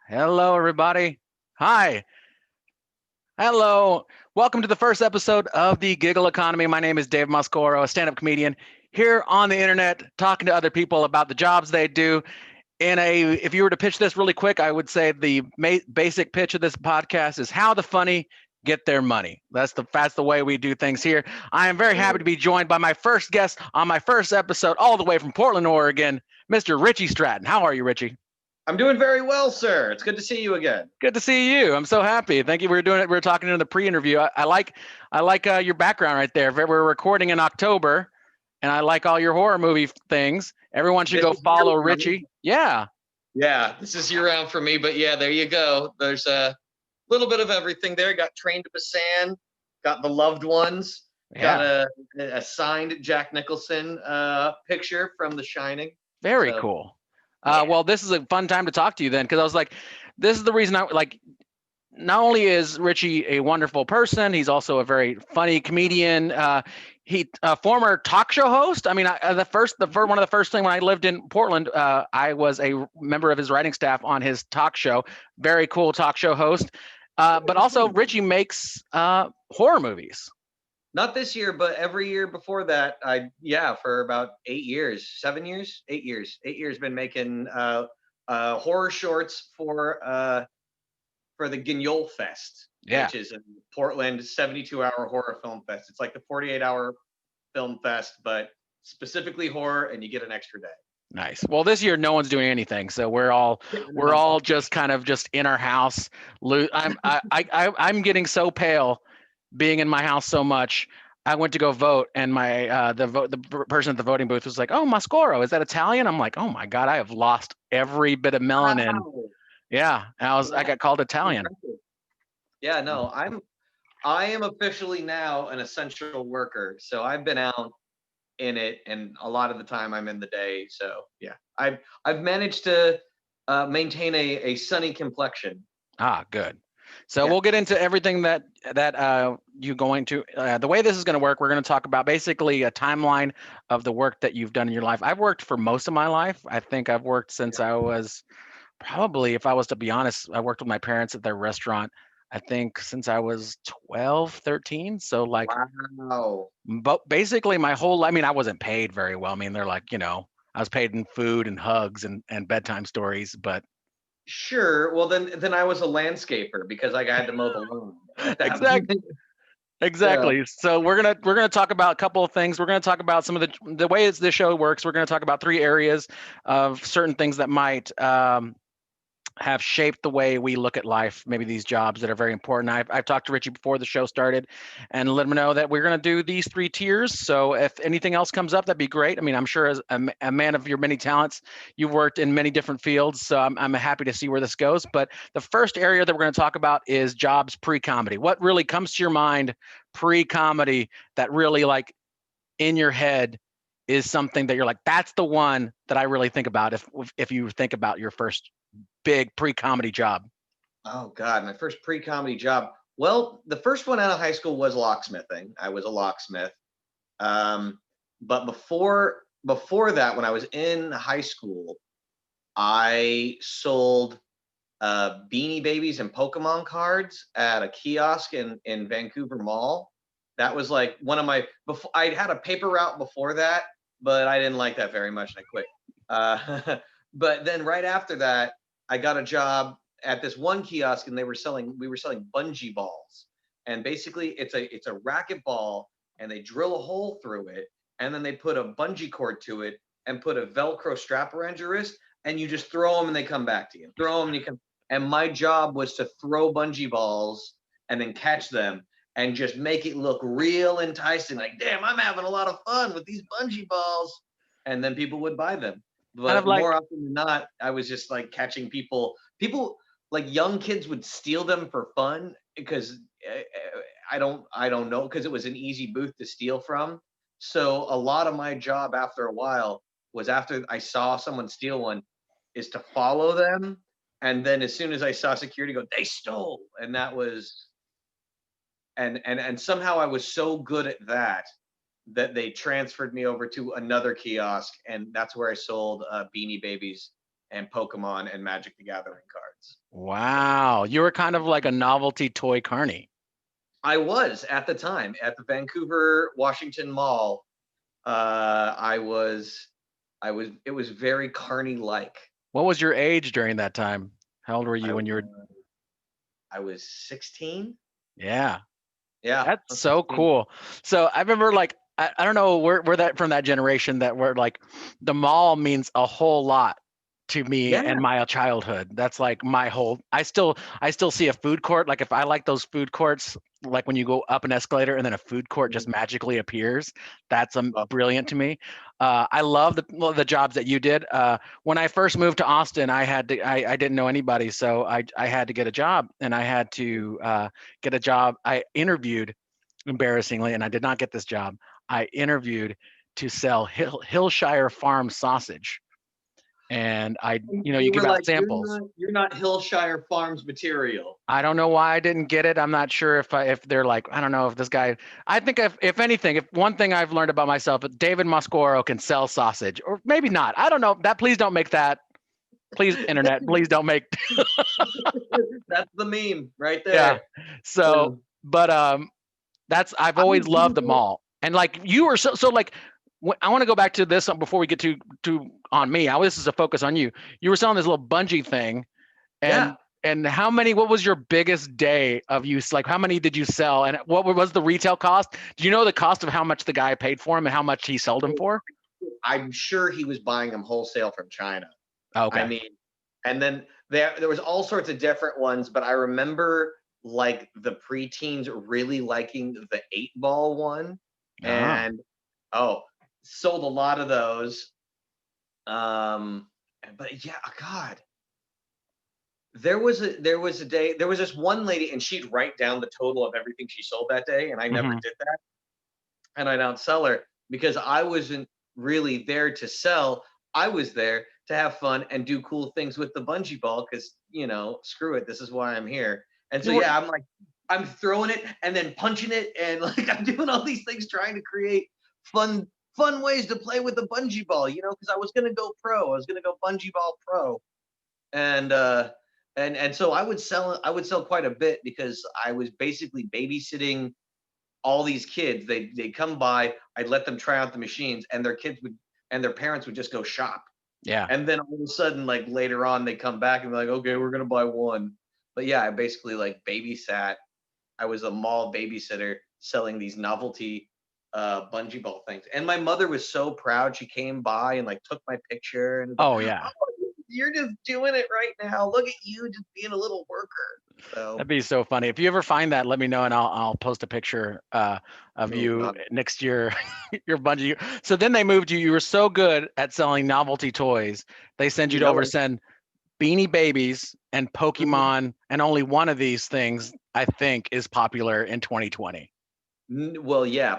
Hello, everybody. Hi. Hello. Welcome to the first episode of the Giggle Economy. My name is Dave Moscoro, a stand up comedian here on the internet, talking to other people about the jobs they do. If you were to pitch this really quick, I would say the basic pitch of this podcast is how the funny get their money. That's the way we do things here. I am very happy to be joined by my first guest on my first episode, all the way from Portland, Oregon, Mr. Richie Stratton. How are you, Richie? I'm doing very well, sir. It's good to see you again. Good to see you. I'm so happy. Thank you. We were doing it. We were talking in the pre-interview. I like your background right there. We're recording in October, and I like all your horror movie things. Everyone should This go is year follow round. Richie. Yeah, Yeah, this is year round for me, but yeah, there you go. There's a little bit of everything there. Got Train to Busan, got The Loved Ones, got yeah. a signed Jack Nicholson picture from The Shining. Very So cool. yeah, Well, this is a fun time to talk to you then, because I was like, this is the reason I like. Not only is Richie a wonderful person, he's also a very funny comedian. He a former talk show host. I mean, one of the first thing when I lived in Portland, I was a member of his writing staff on his talk show. Very cool talk show host. But also, Richie makes horror movies. not this year, but every year before that. For about 8 years, 7 years, 8 years, 8 years been making horror shorts for the Guignol Fest, Yeah, which is in Portland 72-hour horror film fest. It's like the 48-hour film fest, but specifically horror, and you get an extra day. nice. Well, this year no one's doing anything, so we're all Yeah, we're no. all just kind of just in our house. I'm getting so pale being in my house so much. I went to go vote, and the person at the voting booth was like, "Oh, Mascoro, is that Italian?" I'm like, "Oh my god, I have lost every bit of melanin." Wow. Yeah, and I got called Italian. Impressive. Yeah, no, I am officially now an essential worker. So I've been out in it, and a lot of the time I'm in the day. So yeah, I've managed to maintain a sunny complexion. Ah, good. So Yeah. we'll get into everything that you going to. The way this is going to work, we're going to talk about basically a timeline of the work that you've done in your life. I've worked for most of my life. I think I've worked since I was probably, if I was to be honest, I worked with my parents at their restaurant. I think since I was 12, 13. So like, Wow. but basically my whole, I mean, I wasn't paid very well. I mean, they're like, I was paid in food and hugs and bedtime stories, but Sure. Well, then I was a landscaper because I had to mow the lawn at that exact point. Yeah. exactly. So we're gonna talk about a couple of things. We're gonna talk about some of the way this show works. We're gonna talk about three areas of certain things that might have shaped the way we look at life, maybe these jobs that are very important. I've talked to Richie before the show started and let him know that we're going to do these three tiers. So if anything else comes up, that'd be great. I mean, I'm sure as a man of your many talents, you've worked in many different fields. So I'm happy to see where this goes. But the first area that we're going to talk about is jobs pre-comedy. What really comes to your mind pre-comedy that really like in your head is something that you're like, that's the one that I really think about if you think about your first big pre-comedy job. Oh God, my first pre-comedy job. Well, the first one out of high school was locksmithing. I was a locksmith. Um, but before that, when I was in high school, I sold Beanie Babies and Pokemon cards at a kiosk in Vancouver Mall. That was like one of my. Before I'd had a paper route before that, but I didn't like that very much, and I quit. But then right after that, I got a job at this one kiosk, and we were selling bungee balls, and basically it's a racket ball, and they drill a hole through it, and then they put a bungee cord to it, and put a Velcro strap around your wrist, and you just throw them, and they come back to you. Throw them, and you can. And my job was to throw bungee balls and then catch them and just make it look real enticing. Like, damn, I'm having a lot of fun with these bungee balls. And then people would buy them. Kind of But like more often than not, I was just like catching people. People like young kids would steal them for fun because I don't know because it was an easy booth to steal from. So a lot of my job after a while was after I saw someone steal one is to follow them, and then as soon as I saw security go, they stole, and that was and somehow I was so good at that that they transferred me over to another kiosk, and that's where I sold Beanie Babies and Pokemon and Magic the Gathering cards. Wow. You were kind of like a novelty toy carny. I was at the time at the Vancouver Washington Mall. It was very carny like. What was your age during that time? How old were you when you were? I was 16. Yeah. Yeah. That's so cool. So I remember like I don't know, we're that from that generation that where like the mall means a whole lot to me Yeah. and my childhood. That's like my whole I still see a food court. Like if I like those food courts, like when you go up an escalator and then a food court just magically appears, that's brilliant to me. I love the jobs that you did. When I first moved to Austin, I didn't know anybody, so I had to get a job, and I had to get a job. I interviewed, embarrassingly, and I did not get this job. I interviewed to sell Hillshire Farm sausage, and you You give were out like, samples. you're not Hillshire Farms material. I don't know why I didn't get it. I'm not sure if they're like, I don't know if this guy. I think if anything, if one thing I've learned about myself, David Moscoro can sell sausage, or maybe not. I don't know. That please don't make that. Please, internet, please don't make. That's the meme right Yeah. there. So, but that's I've I always was loved the doing mall, and like you were so like. I want to go back to this before we get to on me. This is a focus on you. You were selling this little bungee thing, Yeah. and how many? What was your biggest day of use? Like how many did you sell, and what was the retail cost? Do you know the cost of how much the guy paid for him and how much he sold him for? I'm sure he was buying them wholesale from China. Okay. I mean, and then there was all sorts of different ones, but I remember like the preteens really liking the 8-ball one, and sold a lot of those. But yeah, God, there was this one lady, and she'd write down the total of everything she sold that day, and I never did that, and I don't sell her because I wasn't really there to sell. I was there to have fun and do cool things with the bungee ball because screw it, this is why I'm here. And so yeah, I'm throwing it and then punching it, and like I'm doing all these things trying to create fun ways to play with the bungee ball, because I was gonna go pro. I was gonna go bungee ball pro. And so I would sell quite a bit because I was basically babysitting all these kids. They'd come by, I'd let them try out the machines, and their parents would just go shop. Yeah. And then all of a sudden, like later on, they come back and be like, okay, we're gonna buy one. But yeah, I basically like babysat. I was a mall babysitter selling these novelty bungee ball things. And my mother was so proud. She came by and like took my picture and oh yeah. You're just doing it right now. Look at you just being a little worker. So that'd be so funny. If you ever find that, let me know, and I'll post a picture of you next year. Your bungee. So then they moved you. You were so good at selling novelty toys. They send you to oversend Beanie Babies and Pokemon, and only one of these things I think is popular in 2020. Well, yeah,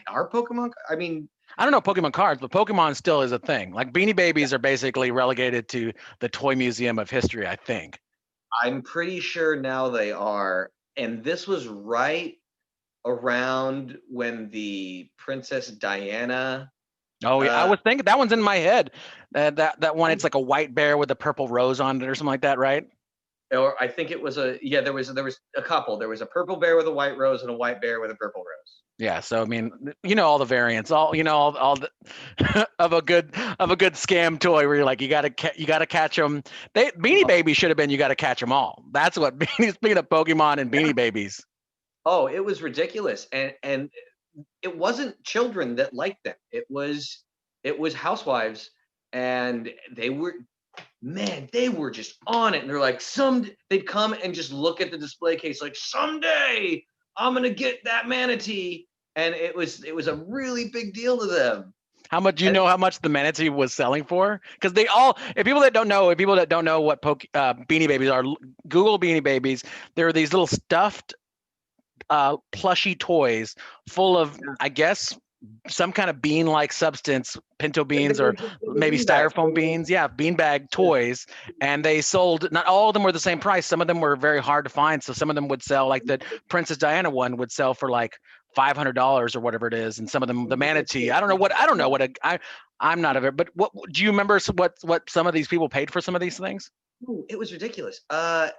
our Pokemon. I mean, I don't know Pokemon cards, but Pokemon still is a thing. Like Beanie Babies are basically relegated to the Toy Museum of History, I think. I'm pretty sure now they are. And this was right around when the Princess Diana. Oh yeah, I was thinking that one's in my head. That one, it's like a white bear with a purple rose on it or something like that, right? Or I think it was there was a couple. There was a purple bear with a white rose and a white bear with a purple rose. Yeah, so I mean, all the variants, all the of a good scam toy where you're like, you gotta catch them. Beanie Babies should have been you gotta catch them all. That's what speaking of Pokemon and Beanie Babies. Oh, it was ridiculous, and it wasn't children that liked them. It was housewives, and they were just on it, and they're like, they'd come and just look at the display case like, someday I'm gonna get that manatee, and it was a really big deal to them. How much how much the manatee was selling for? Because if people that don't know what Beanie Babies are, Google Beanie Babies. There are these little stuffed plushy toys full of, I guess, some kind of bean-like substance, pinto beans or maybe styrofoam beans. Yeah, beanbag toys. And they sold, not all of them were the same price. Some of them were very hard to find. So some of them would sell, like the Princess Diana one would sell for like $500 or whatever it is, and some of them the manatee. I don't know what I'm not of it, but what do you remember? What some of these people paid for some of these things? Ooh, it was ridiculous. I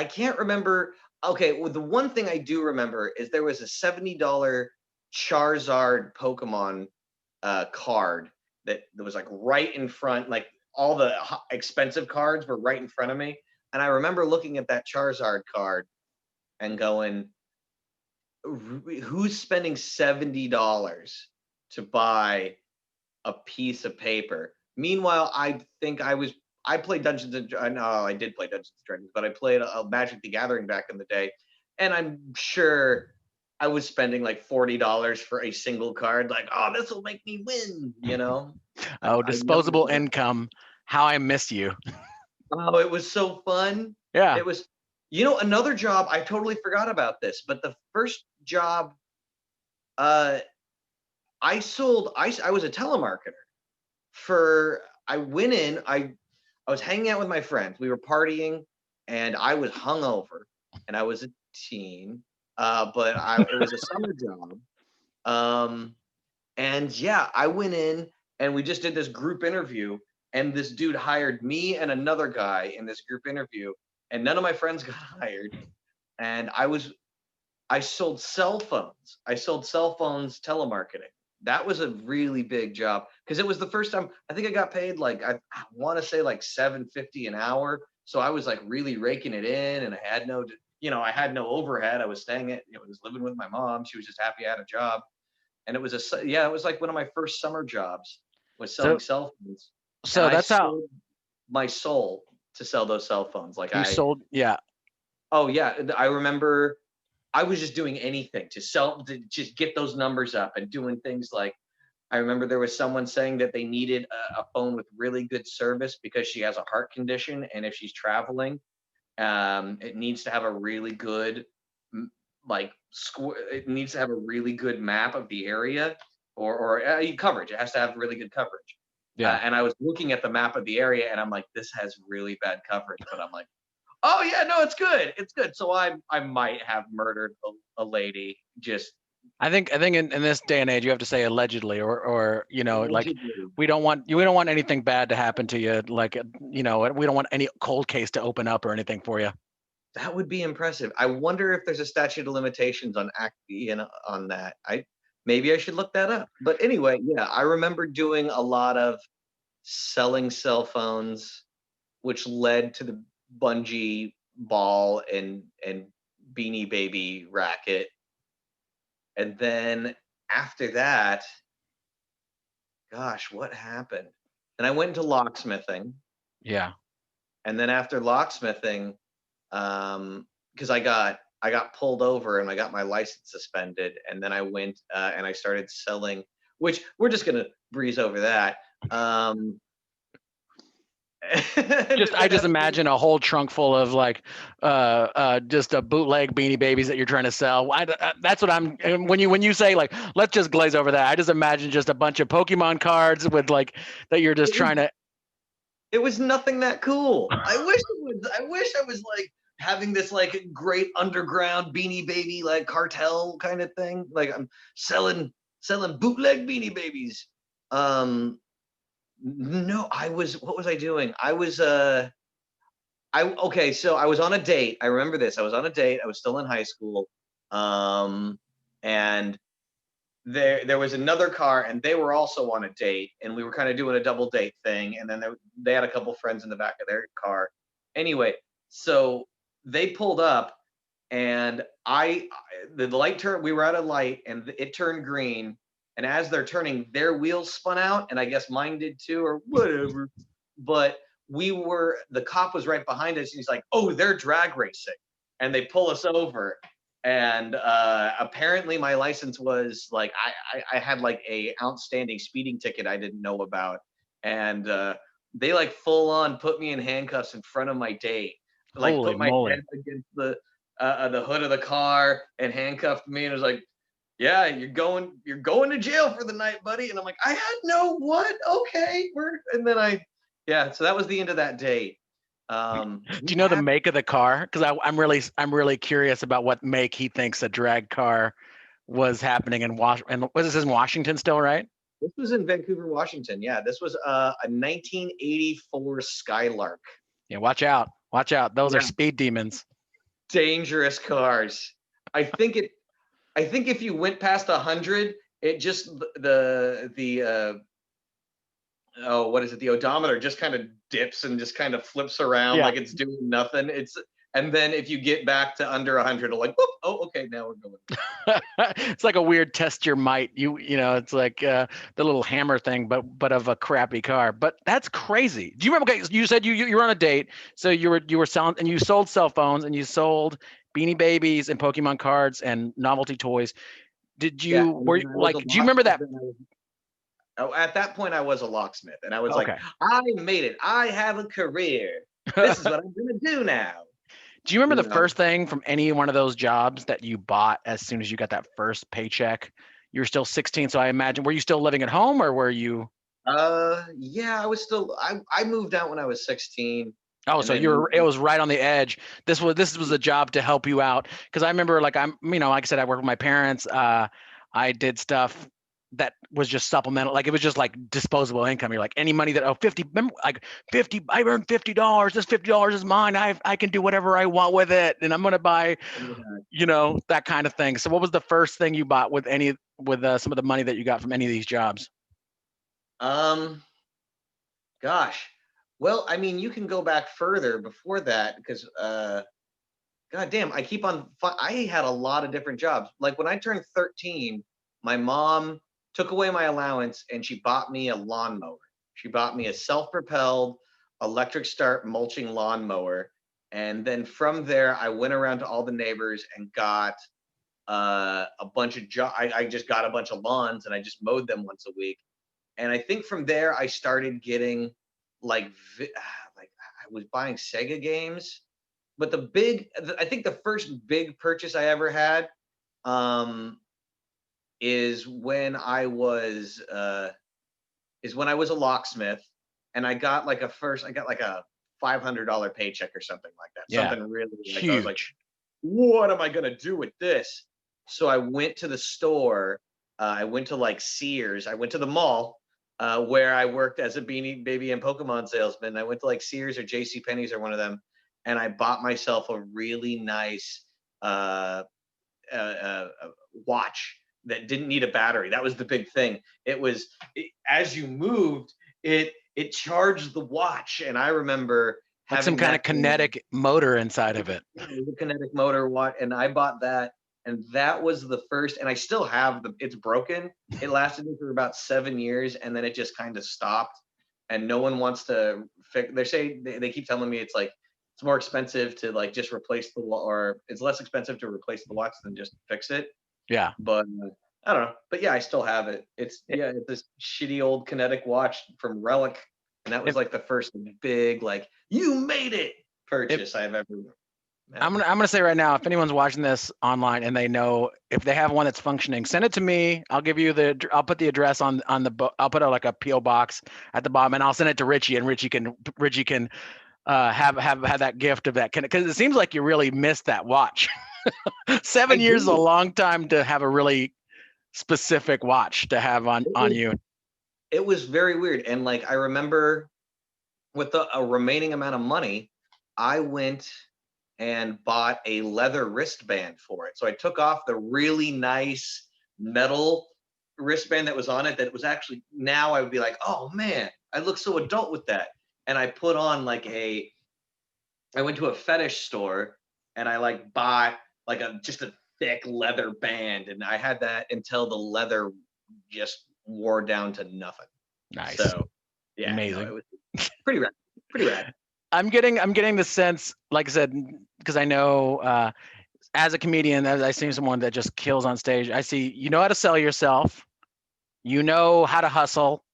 can't remember. Okay, well, the one thing I do remember is there was a $70 Charizard Pokemon card that was like right in front, like all the expensive cards were right in front of me. And I remember looking at that Charizard card and going, who's spending $70 to buy a piece of paper? Meanwhile, I played Dungeons and no, I did play Dungeons and Dragons, but I played a Magic the Gathering back in the day, and I'm sure I was spending like $40 for a single card. Like, oh, this will make me win, you know? Oh, I know disposable that. income. How I miss you. Oh, it was so fun. Yeah. It was, another job. I totally forgot about this, but the first job, uh, I was a telemarketer I went in, I was hanging out with my friends. We were partying, and I was hungover, and I was a teen. But it was a summer job. Um, and yeah, I went in, and we just did this group interview, and this dude hired me and another guy in this group interview, and none of my friends got hired. And I sold cell phones. I sold cell phones telemarketing. That was a really big job because it was the first time I think I got paid like I want to say like 750 an hour. So I was like really raking it in, and I had I had no overhead. I was staying I was living with my mom. She was just happy I had a job, and it was it was like one of my first summer jobs was selling So cell phones, and so I that's how sold my soul to sell those cell phones. you sold. Yeah. Oh yeah, I remember I was just doing anything to just get those numbers up and doing things like I remember there was someone saying that they needed a phone with really good service because she has a heart condition, and if she's traveling, it needs to have a really good it needs to have a really good map of the area or coverage. It has to have really good coverage. Yeah. And I was looking at the map of the area, and I'm like, this has really bad coverage, but I'm like, oh yeah, no, it's good. It's good. So I might have murdered a lady just I think in this day and age you have to say allegedly or like allegedly. we don't want anything bad to happen to you, like we don't want any cold case to open up or anything for you. That would be impressive. I wonder if there's a statute of limitations on that. Maybe I should look that up. But anyway, yeah, I remember doing a lot of selling cell phones, which led to the bungee ball and beanie baby racket. And then after that, gosh, what happened? And I went into locksmithing. Yeah. And then after locksmithing, because I got pulled over and I got my license suspended, and then I went and I started selling, which we're just gonna breeze over that. I just imagine a whole trunk full of like just a bootleg beanie babies that you're trying to sell. That's what I'm when you say like let's just glaze over that. I just imagine just a bunch of Pokemon cards with like that you're just trying to. It was nothing that cool. I wish I was like having this like great underground beanie baby like cartel kind of thing. Like I'm selling bootleg beanie babies. No, what was I doing? Okay, so I was on a date. I remember this. I was on a date. I was still in high school. And there was another car, and they were also on a date, and we were kind of doing a double date thing. And then they had a couple friends in the back of their car. Anyway, so they pulled up, and the light turned. We were at a light, and it turned green. And as they're turning, their wheels spun out, and I guess mine did too, or whatever. But the cop was right behind us, and he's like, "Oh, they're drag racing," and they pull us over. And apparently, my license was like I had like a outstanding speeding ticket I didn't know about, and they like full on put me in handcuffs in front of my date, like Holy put my moly. head against the hood of the car and handcuffed me, and it was like, yeah, you're going to jail for the night, buddy. And I'm like, I had no what? Okay, and then yeah. So that was the end of that date. Do you know the make of the car? Because I'm really curious about what make he thinks a drag car was happening in and was this in Washington still, right? This was in Vancouver, Washington. Yeah, this was a 1984 Skylark. Yeah, watch out. Those are Yeah, speed demons. dangerous cars. I think it. I think if you went past 100, it just the oh, what is it? The odometer just kind of dips and just kind of flips around Yeah. like it's doing nothing. And then if you get back to under 100, it'll like, whoop, oh, okay, now we're going. It's like a weird test your might. It's like the little hammer thing, but of a crappy car. But that's crazy. Do you remember? Okay, you said you were on a date, so you were selling, and you sold cell phones, and you sold Beanie Babies and Pokemon cards and novelty toys. Did Yeah, you and were then I was a like? Do you remember that? at that point, I was a locksmith, and I was like, Okay. I made it. I have a career. This is what I'm gonna do now. Do you remember You the know, first thing from any one of those jobs that you bought as soon as you got that first paycheck? You were still 16, so I imagine, were you still living at home or were you? yeah, I was still. I moved out when I was 16, Oh, and so then moved. it was right on the edge. This was a job to help you out. Because I remember, like, like I said, I worked with my parents. I did stuff that was just supplemental. Like, it was just like disposable income. You're like, any money that, oh, 50, remember, like 50, I earned $50. This $50 is mine. I can do whatever I want with it. And I'm going to buy, that kind of thing. So what was the first thing you bought with some of the money that you got from any of these jobs? Um, gosh. Well, I mean, you can go back further before that because, god damn, I had a lot of different jobs. Like when I turned 13, my mom took away my allowance and she bought me a lawnmower. She bought me a self-propelled electric start mulching lawnmower. And then from there, I went around to all the neighbors and got a bunch of I just got a bunch of lawns and I just mowed them once a week. And I think from there I started getting like like I was buying Sega games. But I think the first big purchase I ever had um, is when I was a locksmith, and I got like a $500 paycheck or something like that. Yeah, Something really like I was like, huge. what am I gonna do with this? So I went to the store. I went to like Sears. I went to the mall where I worked as a Beanie Baby and Pokemon salesman. I went to like Sears or J.C. Penney's or one of them, and I bought myself a really nice watch that didn't need a battery. That was the big thing. As you moved, it charged the watch, and I remember Like some having kind of that thing. kinetic motor inside of it. The kinetic motor watch, and I bought that, and that was the first. And I still have it's broken. It lasted me for about 7 years, and then it just kind of stopped. And no one wants to fix. They keep telling me it's like it's more expensive to like just replace or it's less expensive to replace the watch than just fix it. Yeah. But I don't know. But yeah, I still have it. It's this shitty old kinetic watch from Relic, and that was like the first big like you made it purchase I've ever. I'm gonna say right now, if anyone's watching this online and they know if they have one that's functioning, send it to me. I'll put the address on the I'll put like a PO box at the bottom, and I'll send it to Richie, and Richie can have that gift of that, because it seems like you really missed that watch. 7 years is a long time to have a really specific watch to have on you. It was very weird, and like I remember with a remaining amount of money, I went and bought a leather wristband for it. So I took off the really nice metal wristband that was on it that was actually, now I would be like, oh man, I look so adult with that. And I put on I went to a fetish store and I like bought like just a thick leather band, and I had that until the leather just wore down to nothing. Nice. So yeah, amazing. No, it was pretty rad. Pretty rad. I'm getting the sense, like I said, because I know as a comedian, as I see someone that just kills on stage, I see you know how to sell yourself, you know how to hustle,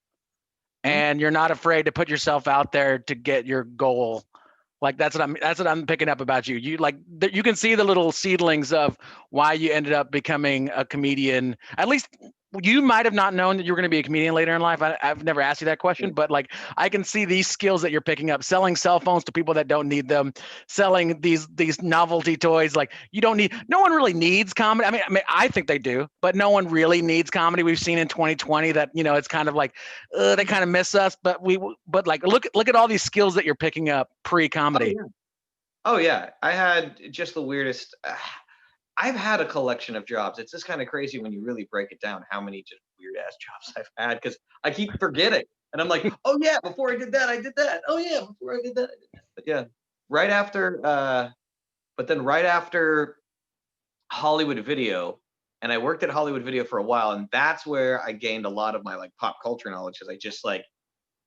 and you're not afraid to put yourself out there to get your goal. Like that's what I'm picking up about you. You can see the little seedlings of why you ended up becoming a comedian. At least you might have not known that you were going to be a comedian later in life. I've never asked you that question, but like I can see these skills that you're picking up, selling cell phones to people that don't need them, selling these novelty toys. Like you don't need, no one really needs comedy. I mean, I think they do, but no one really needs comedy. We've seen in 2020 that, you know, it's kind of like they kind of miss us, but like look at all these skills that you're picking up pre-comedy. Oh yeah, I had just the weirdest. I've had a collection of jobs. It's just kind of crazy when you really break it down how many just weird ass jobs I've had because I keep forgetting. And I'm like, oh yeah, before I did that, I did that. Oh yeah, before I did that, I did that. But yeah, right after, but then right after Hollywood Video, and I worked at Hollywood Video for a while, and that's where I gained a lot of my like pop culture knowledge because I just like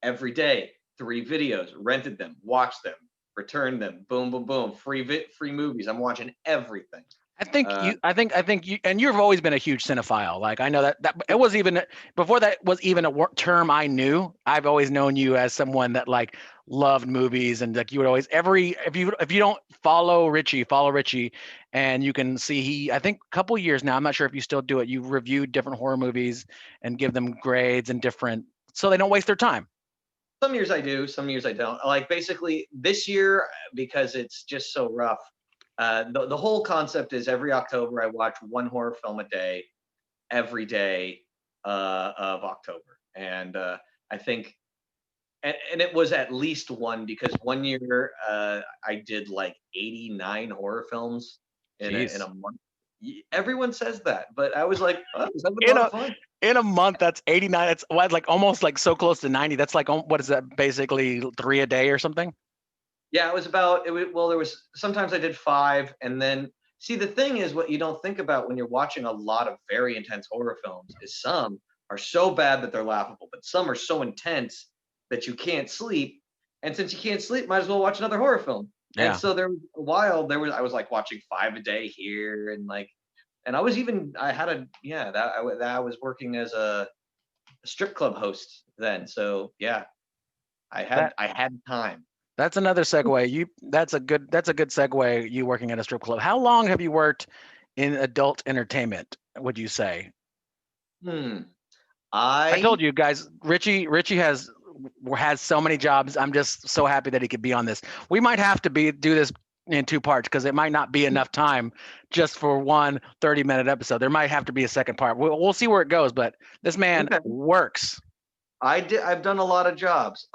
every day 3 videos, rented them, watched them, returned them, boom, boom, boom, free movies. I'm watching everything. I think you, and you've always been a huge cinephile. Like I know that it was even before that was even a term I knew. I've always known you as someone that like loved movies, and like you would always if you don't follow Richie, and you can see I think a couple years now. I'm not sure if you still do it. You reviewed different horror movies and give them grades and different, so they don't waste their time. Some years I do, some years I don't. Like basically this year, because it's just so rough. The whole concept is every October I watch one horror film a day, every day of October, and I think, and it was at least one because one year I did like 89 horror films in a month. Everyone says that, but I was like, oh, was having a lot of fun. In a month, that's 89. It's like almost like so close to 90. That's like, what is that? Basically 3 a day or something? Yeah, it was about well, there was sometimes I did 5, and then see the thing is what you don't think about when you're watching a lot of very intense horror films is some are so bad that they're laughable, but some are so intense that you can't sleep. And since you can't sleep, might as well watch another horror film. Yeah. And so there was a while I was like watching 5 a day here and like, and I was working as a strip club host then. So yeah, I had time. That's another segue. That's a good segue. You working at a strip club. How long have you worked in adult entertainment? Would you say? I told you guys, Richie has so many jobs. I'm just so happy that he could be on this. We might have to do this in 2 parts because it might not be enough time just for one 30-minute episode. There might have to be a second part. We'll see where it goes, but this man works. I've done a lot of jobs.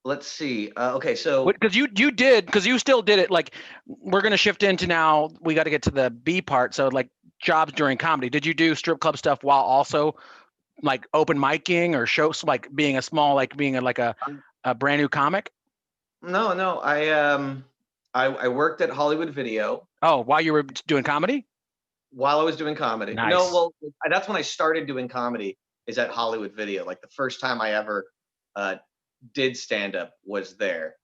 Let's see. Okay, so because you still did it. Like we're gonna shift into now. We got to get to the B part. So like jobs during comedy. Did you do strip club stuff while also like open micing or shows, like being a brand new comic? No. I worked at Hollywood Video. Oh, while you were doing comedy? While I was doing comedy. Nice. No, well, that's when I started doing comedy. Is at Hollywood Video. Like the first time I ever did stand up was there,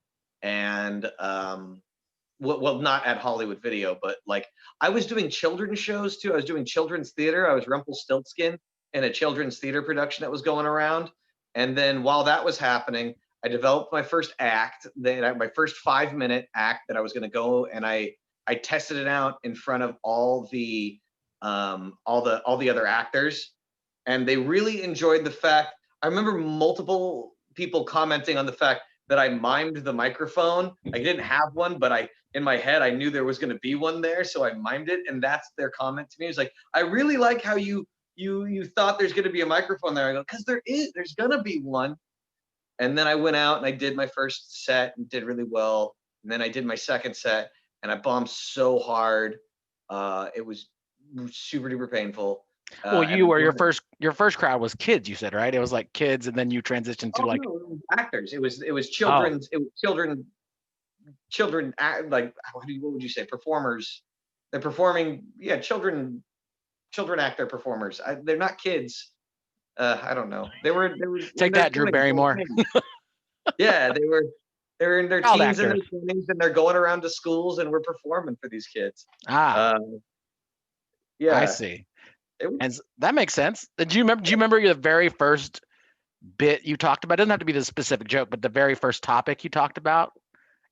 and well, not at Hollywood Video, but like I was doing children's shows too. I was doing children's theater. I was Rumpelstiltskin in a children's theater production that was going around, and then while that was happening, I developed my first act, my first 5-minute act that I was going to go, and I tested it out in front of all the other actors, and they really enjoyed the fact. I remember multiple people commenting on the fact that I mimed the microphone. I didn't have one, but in my head I knew there was going to be one there, so I mimed it, and that's their comment to me. It's like, I really like how you thought there's going to be a microphone there. I go, because there's going to be one. And then I went out and I did my first set and did really well. And then I did my second set and I bombed so hard. It was super duper painful. Well, your first crowd was kids, you said, right? It was like kids, and then you transitioned to like actors. It was children's. It was children. Like what would you say? Performers. They're performing. Yeah, children actor performers. They're not kids. I don't know. They were take that, Drew Barrymore. Yeah, they were in their teens and their 20s, and they're going around to schools, and we're performing for these kids. Yeah, I see. And that makes sense. Do you remember the very first bit you talked about? It doesn't have to be the specific joke, but the very first topic you talked about.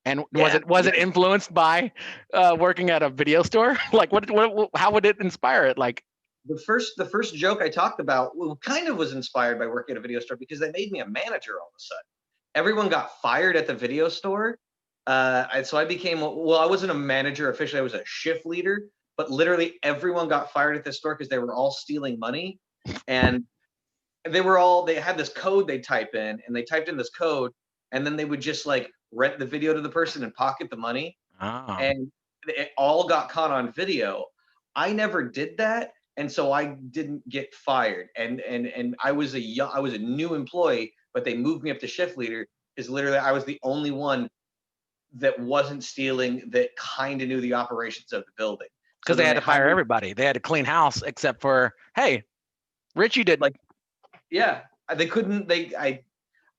And was it influenced by working at a video store? Like how would it inspire it? Like the first joke I talked about kind of was inspired by working at a video store because they made me a manager all of a sudden. Everyone got fired at the video store. So I became, well, I wasn't a manager officially, I was a shift leader, but literally everyone got fired at this store because they were all stealing money. And they had this code they type in, and they typed in this code, and then they would just like rent the video to the person and pocket the money. Oh. And it all got caught on video. I never did that, and so I didn't get fired. And I was a new employee, but they moved me up to shift leader because literally I was the only one that wasn't stealing, that kind of knew the operations of the building. Because they had to fire everybody. They had to clean house except for, hey, Richie didn't. Like, yeah, they couldn't.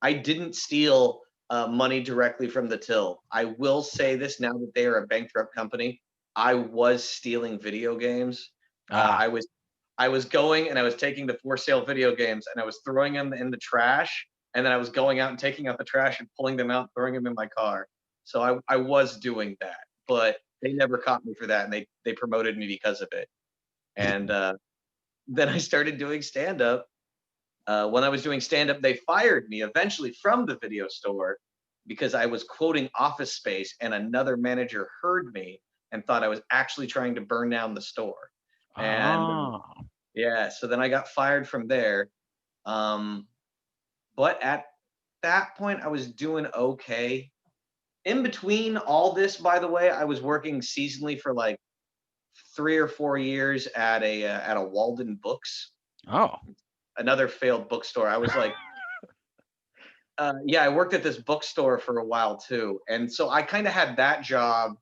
I didn't steal money directly from the till. I will say this now that they are a bankrupt company. I was stealing video games. I was going and I was taking the for sale video games and I was throwing them in the trash, and then I was going out and taking out the trash and pulling them out, throwing them in my car. So I was doing that, but they never caught me for that, and they promoted me because of it. And then I started doing stand up. When I was doing stand up, they fired me eventually from the video store because I was quoting Office Space, and another manager heard me and thought I was actually trying to burn down the store. And yeah, so then I got fired from there. But at that point, I was doing okay. In between all this, by the way, I was working seasonally for like 3 or 4 years at a Walden Books. Oh, another failed bookstore. I was like, yeah, I worked at this bookstore for a while too, and so I kind of had that job.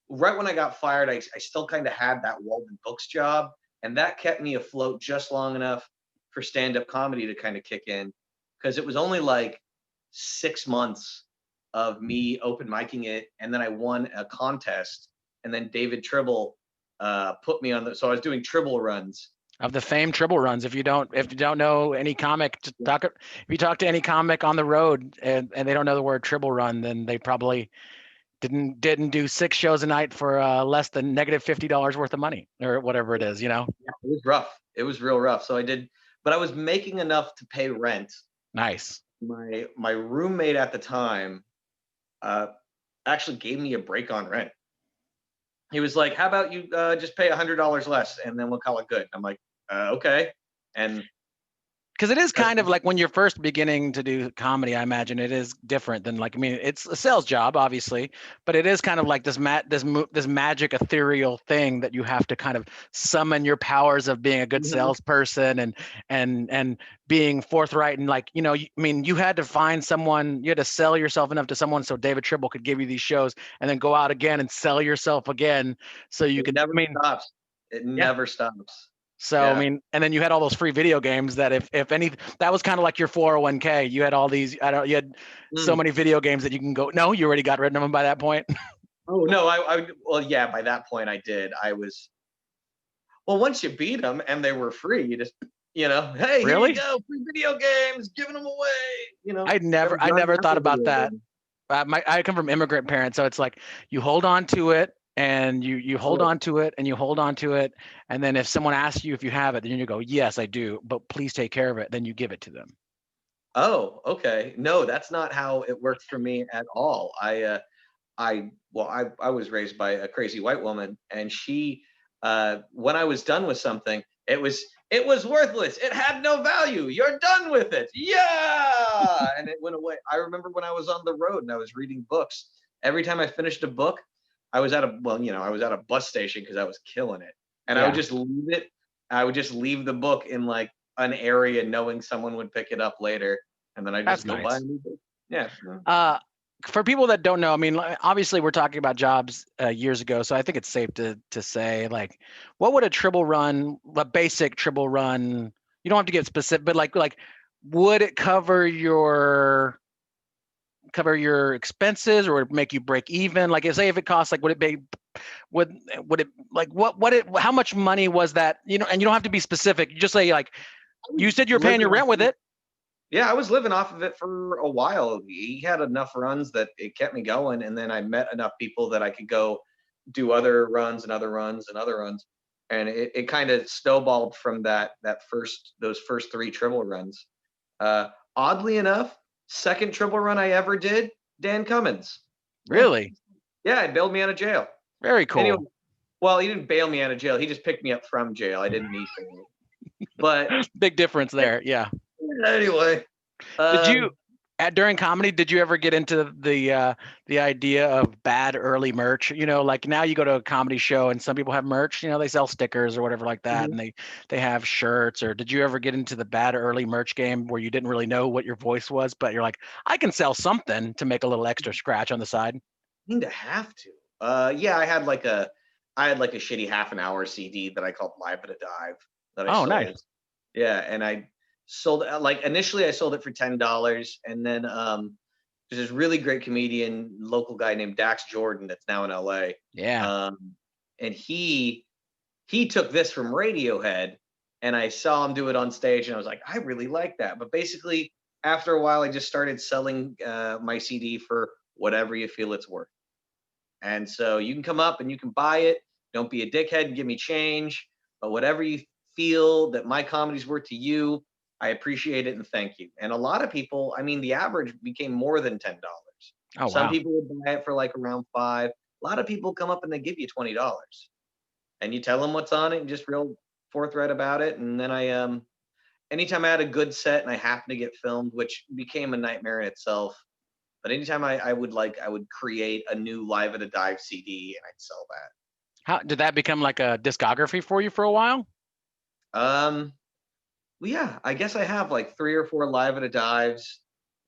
Right when I got fired, I still kind of had that Walden Books job, and that kept me afloat just long enough for stand-up comedy to kind of kick in, because it was only like 6 months of me open micing it, and then I won a contest, and then David Tribble put me on so I was doing Tribble runs. Of the famed Tribble runs. If you don't know any comic, if you talk to any comic on the road and they don't know the word Tribble run, then they probably didn't do 6 shows a night for less than negative $50 worth of money or whatever it is, you know? Yeah, it was rough. It was real rough. So I did, but I was making enough to pay rent. Nice. My roommate at the time actually gave me a break on rent. He was like, how about you just pay $100 less and then we'll call it good. I'm like, okay. And because it is kind of like when you're first beginning to do comedy, I imagine it is different than like, I mean, it's a sales job, obviously, but it is kind of like this magic ethereal thing that you have to kind of summon your powers of being a good salesperson and being forthright. And like, you know, I mean, you had to find someone, you had to sell yourself enough to someone so David Tribble could give you these shows and then go out again and sell yourself again. So you could never stops. It never stops. So, yeah. I mean, and then you had all those free video games that if any, that was kind of like your 401k. You had all these, you had so many video games that you can go, no, you already got rid of them by that point. Oh, no, well, yeah, by that point I did. Well, once you beat them and they were free, you just, you know, hey, really? Here you go, free video games, giving them away, you know. I never thought about that. I come from immigrant parents, so it's like you hold on to it. And you hold on to it and you hold on to it. And then if someone asks you if you have it, then you go, yes, I do, but please take care of it. Then you give it to them. Oh, okay. No, that's not how it worked for me at all. I was raised by a crazy white woman, and she, when I was done with something, it was worthless. It had no value. You're done with it. Yeah. And it went away. I remember when I was on the road and I was reading books, every time I finished a book, I was at a bus station because I was killing it. And I would just leave it. I would just leave the book in like an area knowing someone would pick it up later. And then I just go buy a new book. Yeah. For people that don't know, I mean, obviously we're talking about jobs years ago. So I think it's safe to say, like, what would a basic Tribble run, you don't have to get specific, but like, would it cover your expenses, or would it make you break even? Like, say if it costs, like, would it like how much money was that? You know, and you don't have to be specific. You just say, like, you said you're paying your rent with it. Yeah, I was living off of it for a while. He had enough runs that it kept me going, and then I met enough people that I could go do other runs and other runs and other runs. and it kind of snowballed from those first 3 Tribble runs. Oddly enough, second Tribble run I ever did, Dan Cummins. Really? Yeah, he bailed me out of jail. Very Anyway, cool. well, he didn't bail me out of jail. He just picked me up from jail. I didn't need bail. But Big difference there. Yeah. anyway, Did you um, during comedy, did you ever get into the idea of bad early merch? You know, like now you go to a comedy show and some people have merch, you know, they sell stickers or whatever like that, and they have shirts. Or did you ever get into the bad early merch game where you didn't really know what your voice was, but you're like, I can sell something to make a little extra scratch on the side? seem to have to. Yeah, I had like a shitty half an hour CD that I called Live at a Dive that I Oh, nice. sold. Yeah, and I sold like initially I sold it for $10, and then there's this really great comedian, local guy named Dax Jordan that's now in LA. Yeah. And he took this from Radiohead, and I saw him do it on stage, and I was like, I really like that. But basically, after a while, I just started selling my CD for whatever you feel it's worth. And so you can come up and you can buy it. Don't be a dickhead and give me change, but whatever you feel that my comedy's worth to you, I appreciate it and thank you. And a lot of people, I mean, the average became more than $10. Oh, Some wow. people would buy it for like around 5. A lot of people come up and they give you $20, and you tell them what's on it and just real forthright about it. And then anytime I had a good set and I happened to get filmed, which became a nightmare in itself, but anytime I would create a new Live at a Dive CD and I'd sell that. How did that become like a discography for you for a while? Well, yeah, I guess I have like 3 or 4 Live at a Dives,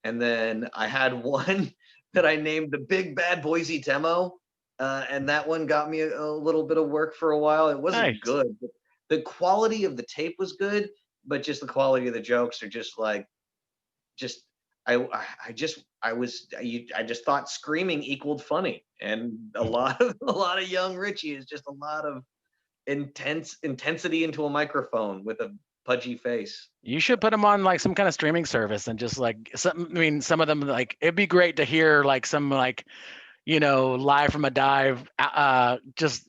and then I had one that I named the Big Bad Boise Demo, and that one got me a little bit of work for a while. It wasn't Nice. good. But the quality of the tape was good, but just the quality of the jokes are just like just I just thought screaming equaled funny, and a lot of young Richie is just a lot of intensity into a microphone with a pudgy face. You should put them on like some kind of streaming service and just like some. I mean, some of them like it'd be great to hear like some like live from a dive, just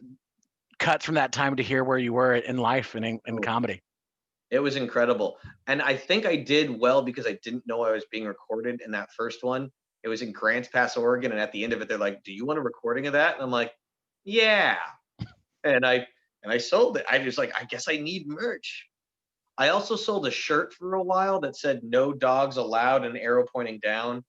cuts from that time to hear where you were in life and in Oh, comedy. it was incredible. And I think I did well because I didn't know I was being recorded in that first one. It was in Grants Pass, Oregon, and at the end of it, they're like, "Do you want a recording of that?" And I'm like, "Yeah." And I sold it. I was like, I guess I need merch. I also sold a shirt for a while that said "No dogs allowed" and arrow pointing down.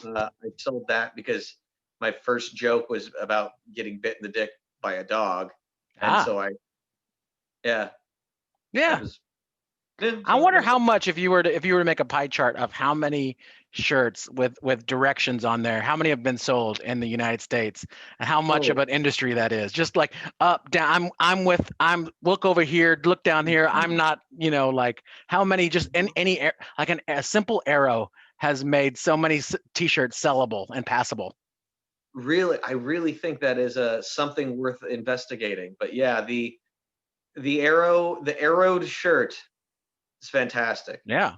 I sold that because my first joke was about getting bit in the dick by a dog, and Ah, so yeah, that yeah. was yeah. I So wonder that's how much if you were to make a pie chart of how many shirts with directions on there, how many have been sold in the United States, and how much of oh, an industry that is. Just like up, down. I'm look over here, look down here. I'm not, like how many just in like a simple arrow has made so many t-shirts sellable and passable. really, I really think that is something worth investigating. But yeah, the arrowed shirt is fantastic. Yeah.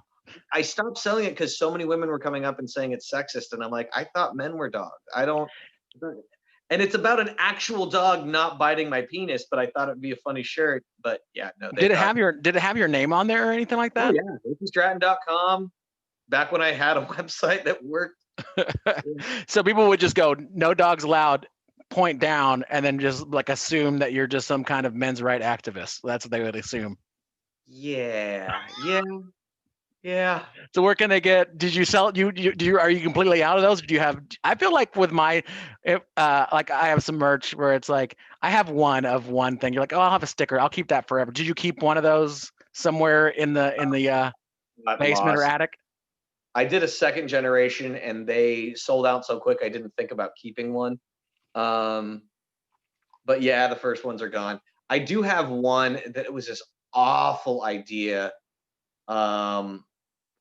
I stopped selling it because so many women were coming up and saying it's sexist, and I'm like, I thought men were dogs. I don't. And it's about an actual dog not biting my penis, but I thought it'd be a funny shirt. But yeah, no, they thought, Did it have your name on there or anything like oh that? yeah, RichieStratton.com. Back when I had a website that worked. So people would just go, no dogs allowed, point down, and then just like assume that you're just some kind of men's right activist. That's what they would assume. Yeah, yeah, yeah. So where can they get? Did you sell? Are you completely out of those? Do you have? I feel like with my, like I have some merch where it's like I have one of one thing. You're like, oh, I'll have a sticker. I'll keep that forever. Did you keep one of those somewhere in the Got basement or lost. attic? I did a second generation and they sold out so quick I didn't think about keeping one. Um, but yeah, the first ones are gone. I do have one that it was this awful idea. Um,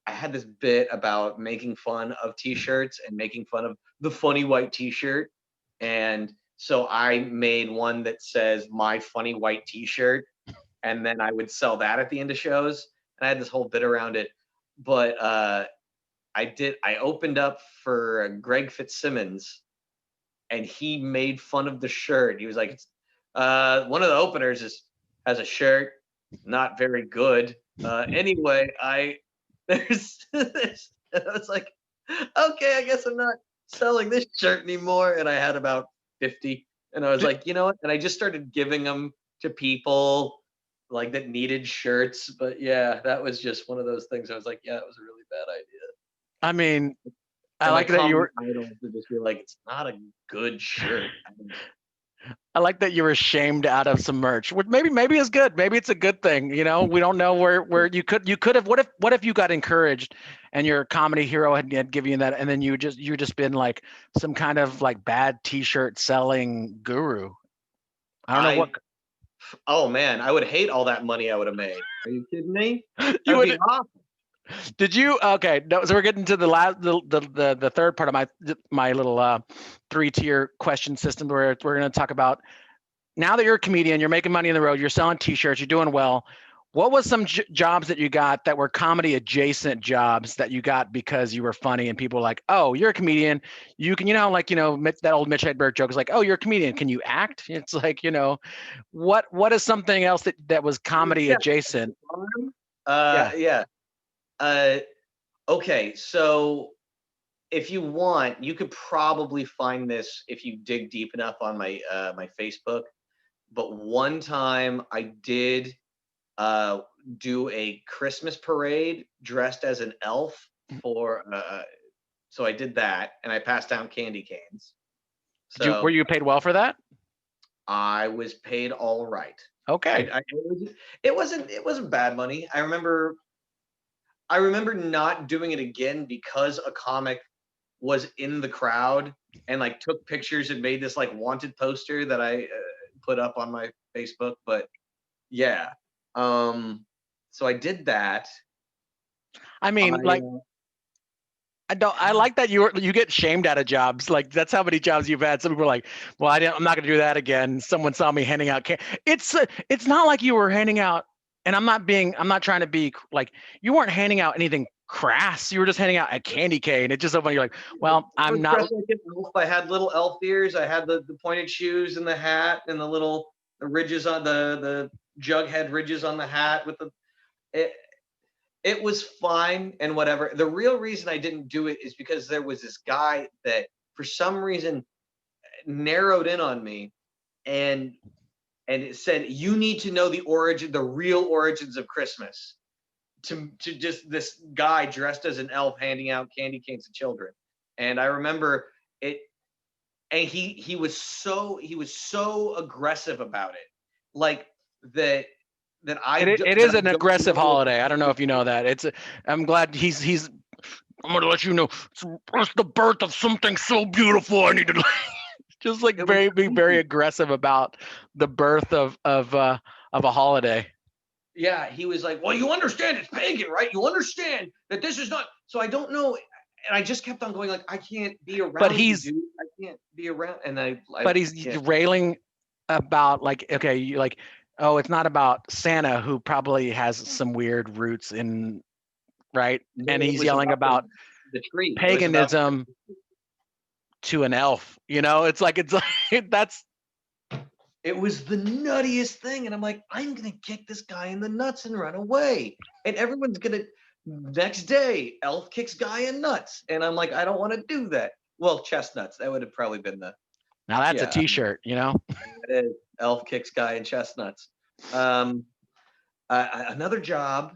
I had this bit about making fun of t-shirts and making fun of the funny white t-shirt. And so I made one that says "My funny white t-shirt," and then I would sell that at the end of shows. And I had this whole bit around it. But I opened up for Greg Fitzsimmons, and he made fun of the shirt. He was like, one of the openers has a shirt, not very good. Anyway, there's I was like, okay, I guess I'm not selling this shirt anymore. And I had about 50, and I was like, you know what? And I just started giving them to people like that needed shirts. But yeah, that was just one of those things. I was like, yeah, it was a really bad idea. I mean, I And my like that you comedy were. idols would just be like, it's not a good shirt. I like that you were shamed out of some merch. Which maybe it's good. Maybe it's a good thing. You know, we don't know where you could have. What if you got encouraged, and your comedy hero had given you that, and then you just been like some kind of like bad T-shirt selling guru. I don't know what Oh man, I would hate all that money I would have made. Are you kidding me? you That'd would. be awesome. Did you? Okay, no, so we're getting to the last, the third part of my little 3-tier question system where we're going to talk about, now that you're a comedian, you're making money on the road, you're selling T-shirts, you're doing well. What was some jobs that you got that were comedy adjacent jobs that you got because you were funny and people were like, oh, you're a comedian, you can, that old Mitch Hedberg joke is like, oh, you're a comedian, can you act? It's like, what is something else that was comedy Yeah. adjacent? Yeah. Yeah. Yeah. Okay, so if you want, you could probably find this if you dig deep enough on my Facebook. But one time I did do a Christmas parade dressed as an elf for so I did that, and I passed down candy canes. Were So you paid well for that? I was paid all right. Okay. It wasn't bad money. I remember not doing it again because a comic was in the crowd and like took pictures and made this like wanted poster that I put up on my Facebook. But yeah, so I did that. I mean, I like, I like that you get shamed out of jobs. Like, that's how many jobs you've had. Some people are like, well, I'm not going to do that again. Someone saw me handing out it's not like you were handing out, and I'm not trying to be like, you weren't handing out anything crass. You were just handing out a candy cane. It's just so funny. You're like, well, I I'm was not. dressed like an elf. I had little elf ears. I had the pointed shoes and the hat and the ridges on the jug head ridges on the hat with the it, it was fine and whatever. The real reason I didn't do it is because there was this guy that for some reason narrowed in on me and it said you need to know the real origins of Christmas. To just this guy dressed as an elf handing out candy canes to children. And I remember it, and he was so aggressive about it, like that It that is I an don't aggressive know if holiday. I don't know if you know that. I'm glad he's. I'm gonna let you know it's the birth of something so beautiful. I need to just like it was be very crazy. aggressive about the birth of a holiday. Yeah, he was like, well, you understand it's pagan, right? You understand that this is not. So I don't know, and I just kept on going like, I can't be But around you, he's dude. I can't be around, and I but he's yeah. railing about, like, okay, you like, oh, it's not about Santa, who probably has some weird roots in, right, No, and it he's was yelling about about the tree. It was about paganism to an elf. It's like that's. it was the nuttiest thing. And I'm like, I'm gonna kick this guy in the nuts and run away. And everyone's gonna next day, elf kicks guy in nuts. And I'm like, I don't want to do that. Well, chestnuts. That would have probably been the Now that's a yeah, T-shirt, it is. Elf kicks guy in chestnuts. Um Another job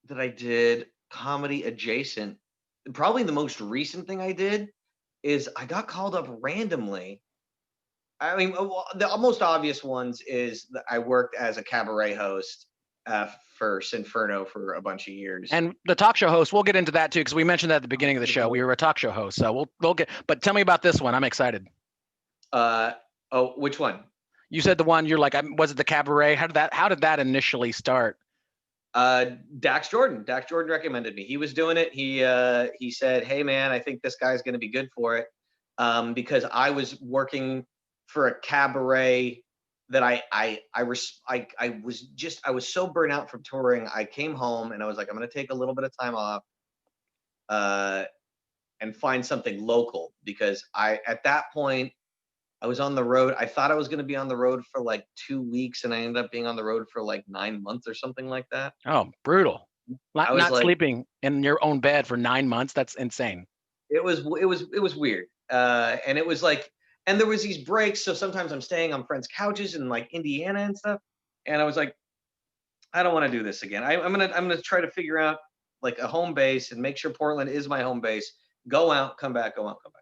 that I did, comedy adjacent, probably the most recent thing I did is I got called up randomly. I mean, the most obvious ones is that I worked as a cabaret host for Sinferno for a bunch of years. And the talk show host, we'll get into that too, because we mentioned that at the beginning of the show. We were a talk show host, so we'll get. But tell me about this one. I'm excited. Oh, which one? You said the one you're like, was it the cabaret? How did that initially start? Dax Jordan. Dax Jordan recommended me. He was doing it. He said, "Hey man, I think this guy's going to be good for it," because I was working for a cabaret that I was so burnt out from touring. I came home and I was like, I'm going to take a little bit of time off, and find something local because at that point I was on the road. I thought I was going to be on the road for like 2 weeks, and I ended up being on the road for like 9 months or something like that. Oh, brutal. I Not was not like, sleeping in your own bed for 9 months. That's insane. it was weird. And it was like, and there was these breaks. So sometimes I'm staying on friends' couches in like Indiana and stuff. And I was like, I don't want to do this again. I'm gonna try to figure out like a home base and make sure Portland is my home base. Go out, come back, go out, come back.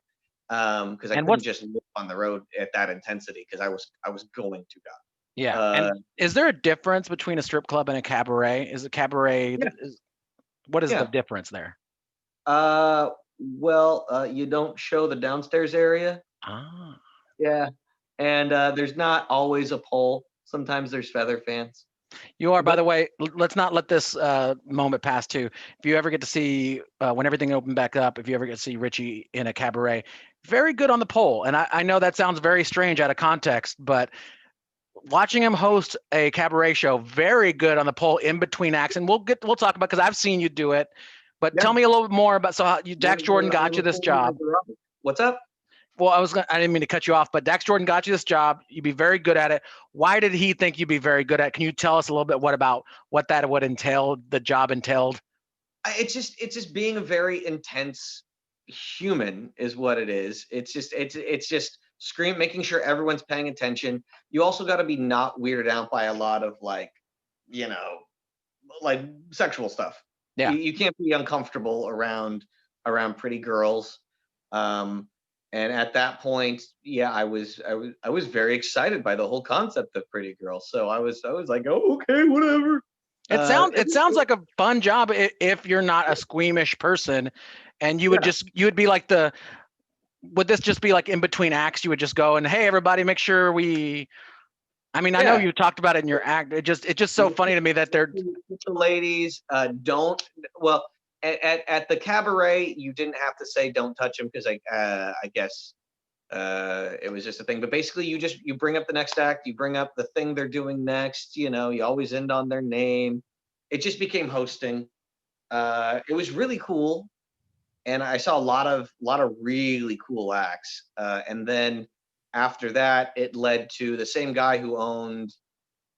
Because I And couldn't what's just live on the road at that intensity because I was going to die. Yeah. And is there a difference between a strip club and a cabaret? Is a cabaret Yeah, what is the yeah. difference there? Well, you don't show the downstairs area. Ah. Yeah, and there's not always a pole. Sometimes there's feather fans. You are, by But the way, let's not let this moment pass too. If you ever get to see, when everything opened back up, if you ever get to see Richie in a cabaret, very good on the pole. And I know that sounds very strange out of context, but watching him host a cabaret show, very good on the pole in between acts. And we'll talk about, because I've seen you do it. But tell yeah, me a little bit more about, so how Dax Jordan one got of you the this things in my job. garage. What's up? Well, I didn't mean to cut you off, but Dax Jordan got you this job. You'd be very good at it. Why did he think you'd be very good at it? Can you tell us a little bit what that would entail, the job entailed? It's just being a very intense human is what it is. It's just making sure everyone's paying attention. You also got to be not weirded out by a lot of like, you know, like sexual stuff. Yeah. You can't be uncomfortable around pretty girls. Um, and at that point, yeah, I was very excited by the whole concept of pretty girls. So I was like, oh, okay, whatever. It sounds like a fun job if you're not a squeamish person, and you Yeah, would be like would this just be like in between acts? You would just go and, hey, everybody, make sure I mean, I know yeah. you talked about it in your act. It's just so funny to me that they're, The ladies don't. Well, at the cabaret, you didn't have to say don't touch them because I guess it was just a thing. But basically, you bring up the next act, you bring up the thing they're doing next. You always end on their name. It just became hosting. It was really cool, and I saw a lot of really cool acts. And then after that, it led to the same guy who owned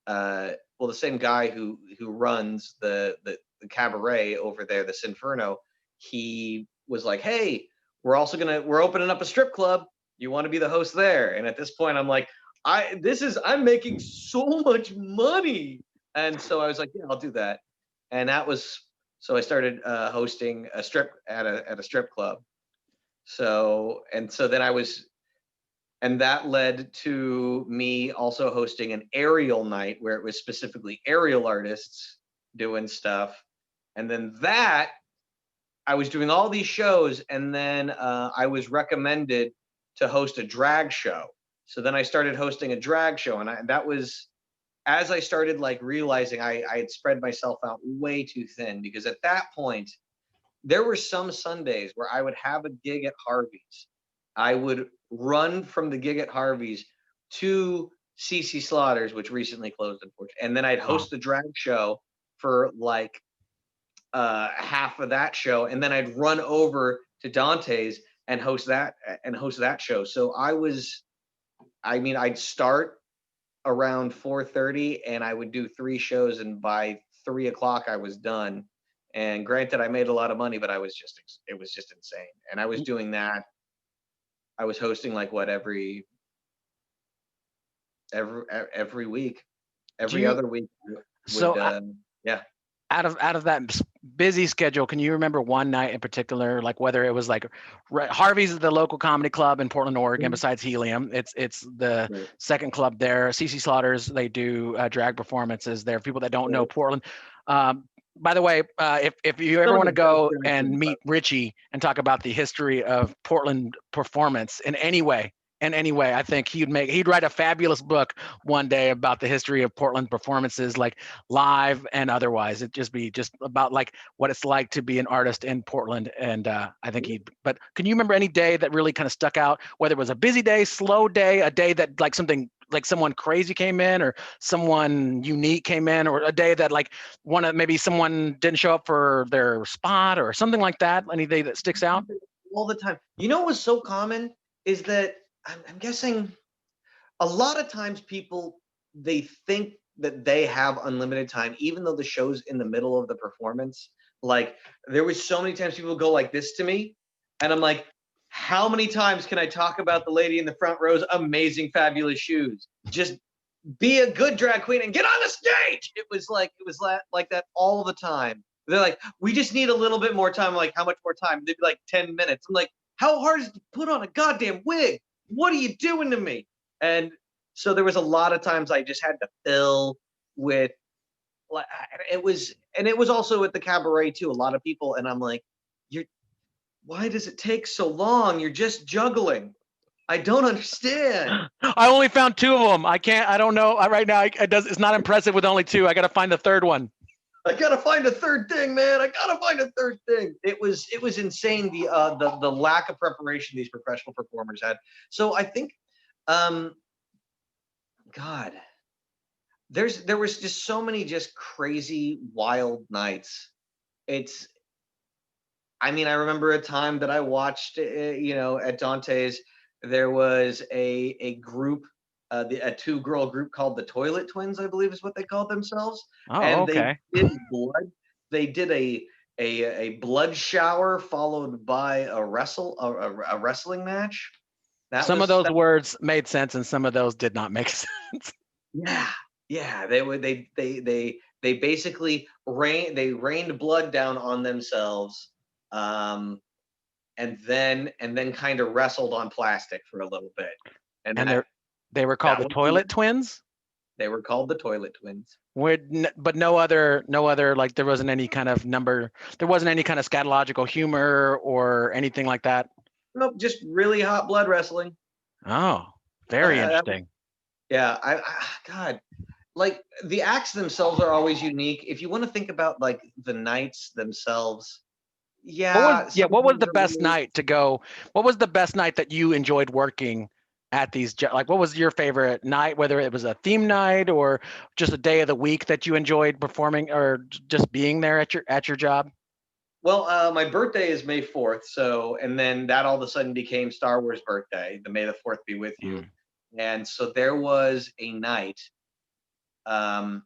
the same guy who runs the cabaret over there, the Sinferno. He was like, hey, we're opening up a strip club. You want to be the host there? And at this point, I'm like, I'm making so much money. And so I was like, yeah, I'll do that. And so I started hosting a strip at a strip club. So then and that led to me also hosting an aerial night where it was specifically aerial artists doing stuff. And then I was doing all these shows, and then I was recommended to host a drag show. So then I started hosting a drag show, and that was as I started like realizing I had spread myself out way too thin, because at that point there were some Sundays where I would have a gig at Harvey's. I would run from the gig at Harvey's to CC Slaughter's, which recently closed, unfortunately, and then I'd wow. host the drag show for like half of that show, and then I'd run over to Dante's and host that show. So I'd start around 4:30, and I would do 3 shows, and by 3 o'clock I was done. And granted, I made a lot of money, but it was just insane. And I was doing that. I was hosting like what every week, Do every you, other week so would yeah. out of that busy schedule, can you remember one night in particular, like whether it was like Harvey's is the local comedy club in Portland, Oregon, Mhm. besides Helium. It's the Right, second club there. CC Slaughter's, they do drag performances there. People that don't know right. Portland. By the way, if you ever Some of want to the best go drag and queens, meet Richie and talk about the history of Portland performance in any way, I think he'd write a fabulous book one day about the history of Portland performances, like live and otherwise. It'd just be just about like what it's like to be an artist in Portland. And I think but can you remember any day that really kind of stuck out, whether it was a busy day, slow day, a day that like something like someone crazy came in, or someone unique came in, or a day that like maybe someone didn't show up for their spot or something like that? Any that sticks out? all the time. You know what was so common is that I'm guessing a lot of times people, they think that they have unlimited time, even though the show's in the middle of the performance. Like, there was so many times people go like this to me, and I'm like, how many times can I talk about the lady in the front row's amazing, fabulous shoes? Just be a good drag queen and get on the stage. It was like that all the time. They're like, we just need a little bit more time. I'm like, how much more time? They'd be like 10 minutes. I'm like, how hard is it to put on a goddamn wig? What are you doing to me? And so there was a lot of times I just had to fill with, like, it was also at the cabaret too. A lot of people, and I'm like, you're why does it take so long? You're just juggling. I don't understand. I only found 2 of them. I don't know. Right now, it's not impressive with only 2. I got to find the third one. I gotta find a third thing, man. I gotta find a third thing. It was insane, the lack of preparation these professional performers had. So I think, um, God, there was just so many just crazy, wild nights. It's I mean, I remember a time that I watched, at Dante's, there was a group, a 2-girl group called the Toilet Twins, I believe is what they called themselves, Oh, and they okay. did blood. They did a blood shower followed by a wrestling match. That Some of was those that, words made sense, and some of those did not make sense. yeah, yeah. They basically rained blood down on themselves. Um, and then kind of wrestled on plastic for a little bit. And And that they were called that the was Toilet Twins. they were called the Toilet Twins. But no other like there wasn't any kind of number. There wasn't any kind of scatological humor or anything like that. Nope, just really hot blood wrestling. Oh, very Uh, interesting. yeah, God, like the acts themselves are always unique. If you want to think about like the nights themselves, yeah, What was sometimes the they're best really. night to go? What was the best night that you enjoyed working at these like what was your favorite night, whether it was a theme night or just a day of the week that you enjoyed performing or just being there at your job? Well, my birthday is May 4th, so and then that all of a sudden became Star Wars birthday. The May the 4th be with you, Mm. and so there was a night, um,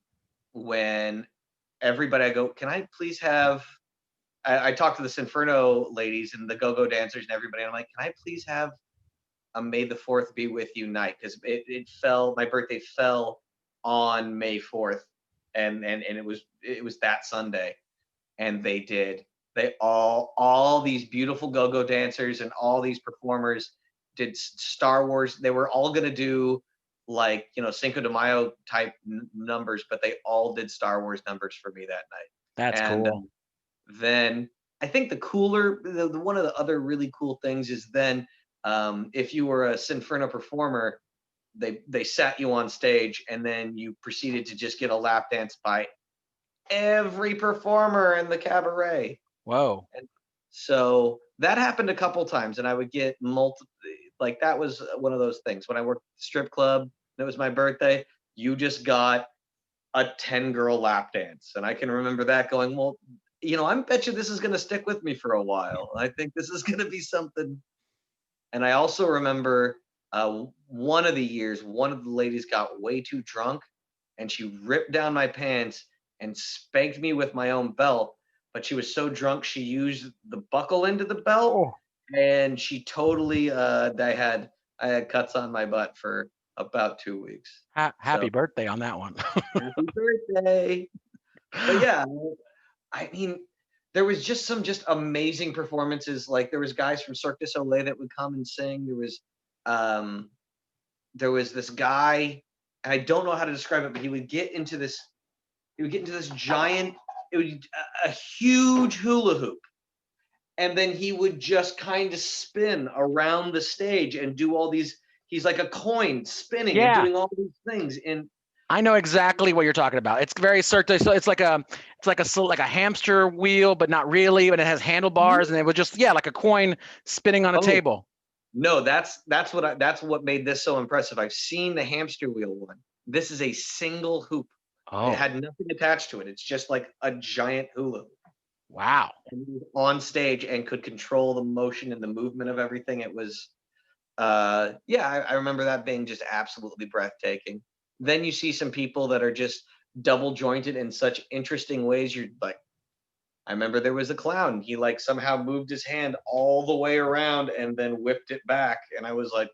when everybody I go, can I please have? I talked to the Sinferno ladies and the go-go dancers and everybody. And I'm like, can I please have a May the 4th be with you night? Because it fell, my birthday fell on May 4th, and it was that Sunday, and they did. All these beautiful go-go dancers and all these performers did Star Wars. They were all gonna do like Cinco de Mayo type numbers, but they all did Star Wars numbers for me that night. That's And cool. then I think one of the other really cool things is then, if you were a Sinferno performer, they sat you on stage and then you proceeded to just get a lap dance by every performer in the cabaret. Whoa. And so that happened a couple times, and I would get multiple. Like that was one of those things when I worked at the strip club. And it was my birthday. You just got a 10-girl lap dance, and I can remember that going, well, I bet you this is going to stick with me for a while. I think this is going to be something. And I also remember, one of the years, one of the ladies got way too drunk, and she ripped down my pants and spanked me with my own belt. But she was so drunk, she used the buckle into the belt, Oh, and she totally. I had cuts on my butt for about 2 weeks. So happy birthday on that one. happy birthday! But yeah, I mean, there was just some just amazing performances. Like there was guys from Cirque du Soleil that would come and sing. Um, there was this guy, and I don't know how to describe it, but he would get into this. He would get into this giant. It would a huge hula hoop, and then he would just kind of spin around the stage and do all these. He's like a coin spinning and Yeah, doing all these things. And I know exactly what you're talking about. It's very certain. So it's like a hamster wheel, but not really. And it has handlebars, and it was just like a coin spinning on a oh, table. no, that's what made this so impressive. I've seen the hamster wheel one. This is a single hoop. It Oh, had nothing attached to it. It's just like a giant hula hoop. wow. And he was on stage and could control the motion and the movement of everything. It was, Yeah, I remember that being just absolutely breathtaking. Then you see some people that are just double jointed in such interesting ways. You're like, I remember there was a clown. He like somehow moved his hand all the way around and then whipped it back, and I was like,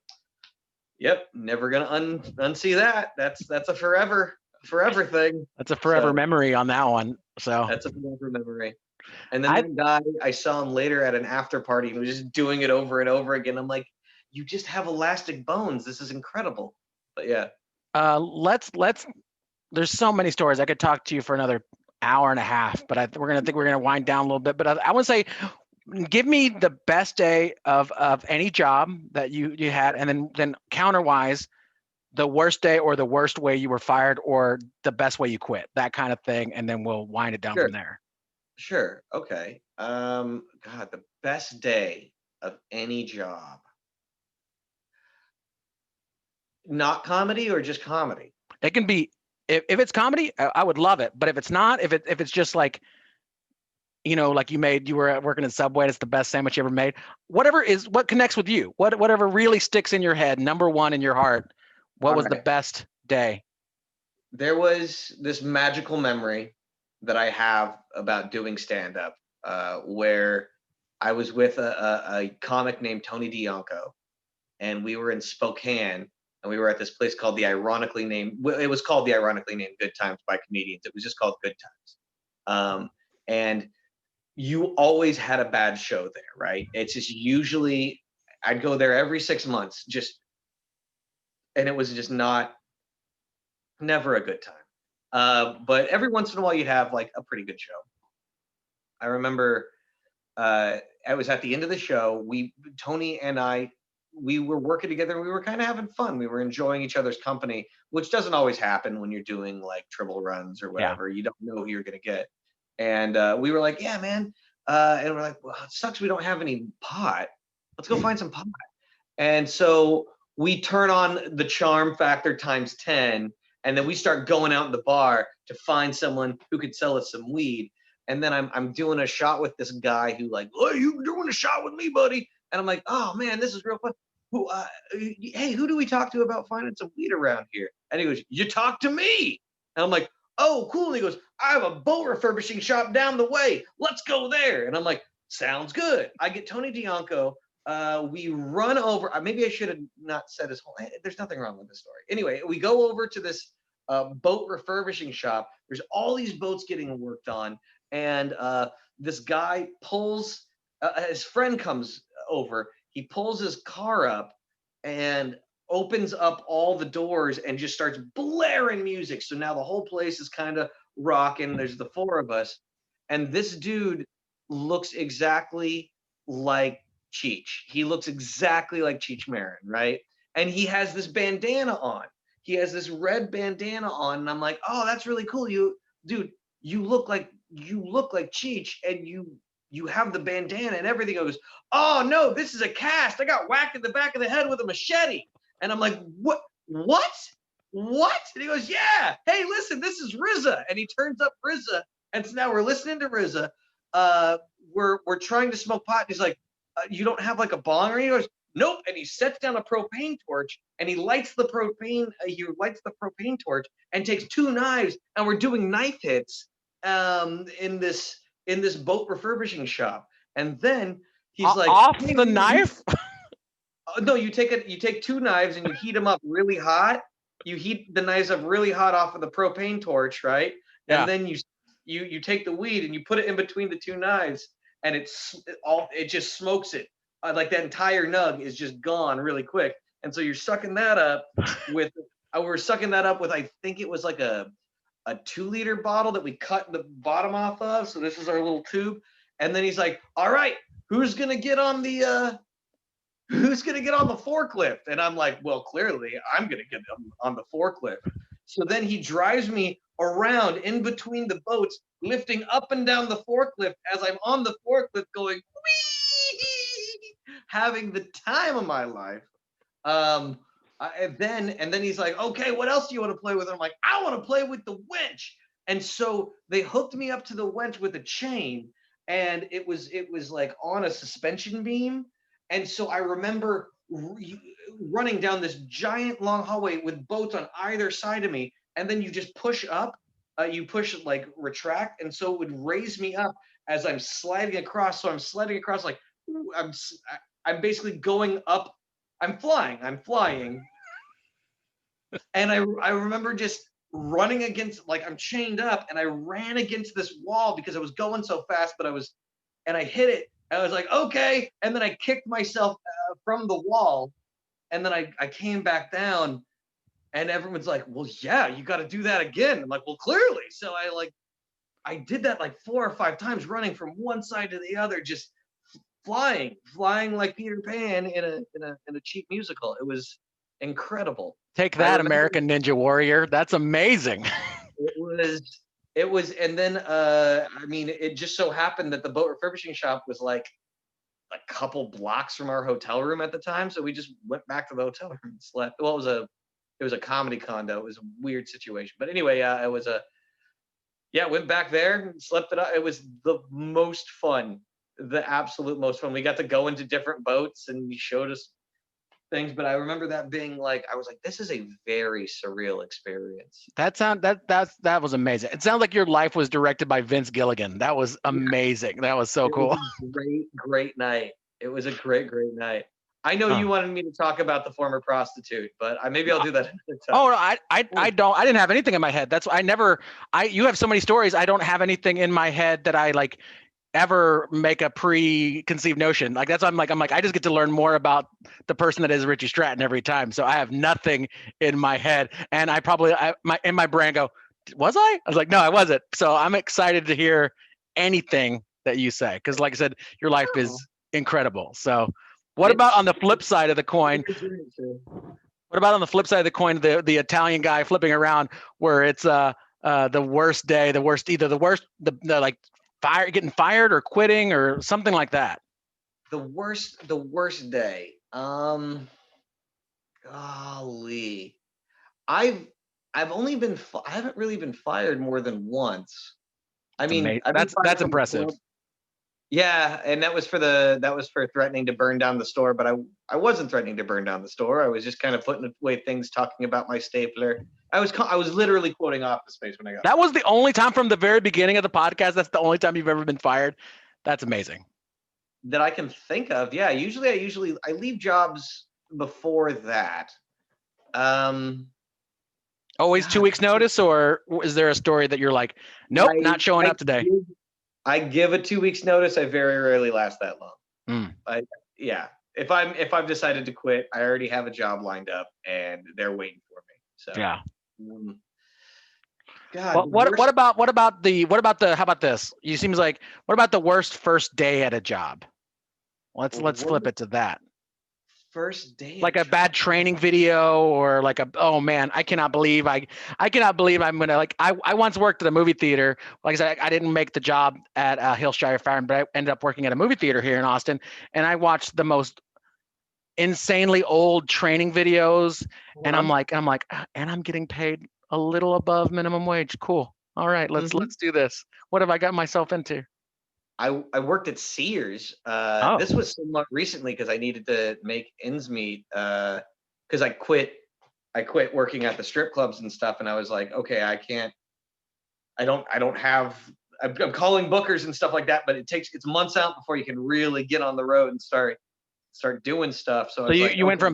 "Yep, never gonna unsee that. That's a forever thing." That's a forever So memory on that one. So that's a forever memory. And then I that guy, I saw him later at an after party. He was just doing it over and over again. I'm like, "You just have elastic bones. This is incredible." But yeah, let's there's so many stories. I could talk to you for another hour and a half, but we're gonna wind down a little bit. But I want to say, give me the best day of any job that you had, and then counterwise, the worst day or the worst way you were fired or the best way you quit, that kind of thing, and then we'll wind it down sure, from there. sure, okay. God, the best day of any job, not comedy or just comedy. It can be if it's comedy, I would love it. But if it's not, if it's just like, like you were working at Subway, it's the best sandwich you ever made. Whatever is what connects with you, whatever really sticks in your head, number one in your heart. What All was the right. best day? There was this magical memory that I have about doing stand up, where I was with a comic named Tony Dianco, and we were in Spokane, and we were at this place called it was called the ironically named Good Times by comedians. It was just called Good Times. And you always had a bad show there, right? It's just usually I'd go there every 6 months, and it was just not never a good time. But every once in a while you'd have like a pretty good show. I remember I was at the end of the show. Tony and I, we were working together. And we were kind of having fun. We were enjoying each other's company, which doesn't always happen when you're doing like triple runs or Yeah. whatever. You don't know who you're gonna get. And we were like, "Yeah, man." And we're like, "Well, it sucks we don't have any pot. Let's go find some pot." And so we turn on the charm factor times 10, and then we start going out in the bar to find someone who could sell us some weed. And then I'm doing a shot with this guy who like, "Oh, you doing a shot with me, buddy?" And I'm like, "Oh man, this is real fun. Hey, who do we talk to about finding some weed around here?" And he goes, "You talk to me." And I'm like, "Oh, cool." And he goes, "I have a boat refurbishing shop down the way. Let's go there." And I'm like, "Sounds good." I get Tony Dianco. We run over. Maybe I should have not said his whole. There's nothing wrong with this story. Anyway, we go over to this boat refurbishing shop. There's all these boats getting worked on, and this guy pulls. His friend comes over. He pulls his car up and opens up all the doors and just starts blaring music. So now the whole place is kind of rocking. There's the four of us, and this dude looks exactly like Cheech. He looks exactly like Cheech Marin, right? And he has this bandana on. He has this red bandana on, and I'm like, "Oh, that's really cool. Dude, you look like Cheech, and you have the bandana and everything." Goes, "Oh no, this is a cast. I got whacked in the back of the head with a machete." And I'm like, "What? What? What?" And he goes, "Yeah. Hey, listen, this is RZA." And he turns up RZA, and so now we're listening to RZA. We're trying to smoke pot. And he's like, "You don't have like a bong?" Or he goes, "Nope." And he sets down a propane torch and he lights the propane. He lights the propane torch and takes two knives, and we're doing knife hits in this boat refurbishing shop. And then he's like, Off "Hey, the man, knife. no, you take two knives and you heat them up really hot. You heat the knives up really hot off of the propane torch, right? And Yeah. then you take the weed and you put it in between the two knives, and it just smokes it. Like that entire nug is just gone really quick. And so you're sucking that up with we're sucking that up with, I think it was like a 2 liter bottle that we cut the bottom off of. So this is our little tube. And then he's like, "All right, who's gonna get on the forklift?" And I'm like, "Well, clearly I'm going to get on the forklift." So then he drives me around in between the boats, lifting up and down the forklift as I'm on the forklift going, wee, having the time of my life. And then he's like, "Okay, what else do you want to play with?" And I'm like, "I want to play with the winch." And so they hooked me up to the winch with a chain, and it was like on a suspension beam. And so I remember running down this giant long hallway with boats on either side of me, and then you just push up, you push like retract, and so it would raise me up as I'm sliding across. So I'm sliding across like I'm basically going up. I'm flying, and I remember just running against, like, I'm chained up, and I ran against this wall because I was going so fast, but and I hit it. And I was like, okay, and then I kicked myself from the wall, and then I came back down, and everyone's like, well, yeah, you got to do that again. I'm like, well, clearly. So I did that like 4 or 5 times, running from one side to the other, just flying like Peter Pan in a cheap musical. It was incredible. Take that, American Ninja Warrior. That's amazing. It was, and then I mean, it just so happened that the boat refurbishing shop was like a couple blocks from our hotel room at the time, so we just went back to the hotel room and slept. Well, it was a comedy condo. It was a weird situation, but anyway, it was went back there and slept it up. It was the most fun, the absolute most fun. We got to go into different boats, and he showed us things, but I remember that being like, I was like, this is a very surreal experience. That was amazing. It sounds like your life was directed by Vince Gilligan. That was amazing. That was so cool. Great night. It was a great night. I know you wanted me to talk about the former prostitute, but maybe I'll do that another time. Oh, no, I didn't have anything in my head. That's you have so many stories. I don't have anything in my head that I like ever make a preconceived notion. Like that's why I'm like, I just get to learn more about the person that is Richie Stratton every time. So I have nothing in my head. And in my brain go, was I? I was like, no, I wasn't. So I'm excited to hear anything that you say. Cause like I said, your life is incredible. So what about on the flip side of the coin? What about on the flip side of the coin, the Italian guy flipping around where it's the worst day, like getting fired or quitting or something like that? The worst day. Golly, I haven't really been fired more than once. I mean, that's impressive. Yeah, and that was for threatening to burn down the store, but I wasn't threatening to burn down the store. I was just kind of putting away things, talking about my stapler. I was literally quoting Office Space when I got. That was the only time from the very beginning of the podcast. That's the only time you've ever been fired. That's amazing. That I can think of. Yeah, usually I leave jobs before that. Always 2 weeks notice, or is there a story that you're like, nope, not showing up today? I give a 2 weeks notice. I very rarely last that long. If I've decided to quit, I already have a job lined up and they're waiting for me. So yeah. God. Well, what about how about this? You seems like, what about the worst first day at a job? Let's flip it to that. First day, like a bad training video, or like oh man, I cannot believe I'm gonna, like, I once worked at a movie theater. Like I said, I didn't make the job at Hillshire Fire, but I ended up working at a movie theater here in Austin, and I watched the most insanely old training videos, and I'm like, and I'm getting paid a little above minimum wage. Cool. All right, let's do this. What have I got myself into? I worked at Sears. This was somewhat recently because I needed to make ends meet. Because I quit working at the strip clubs and stuff, and I was like, okay, I'm calling bookers and stuff like that, but it's months out before you can really get on the road and start doing stuff. So you went from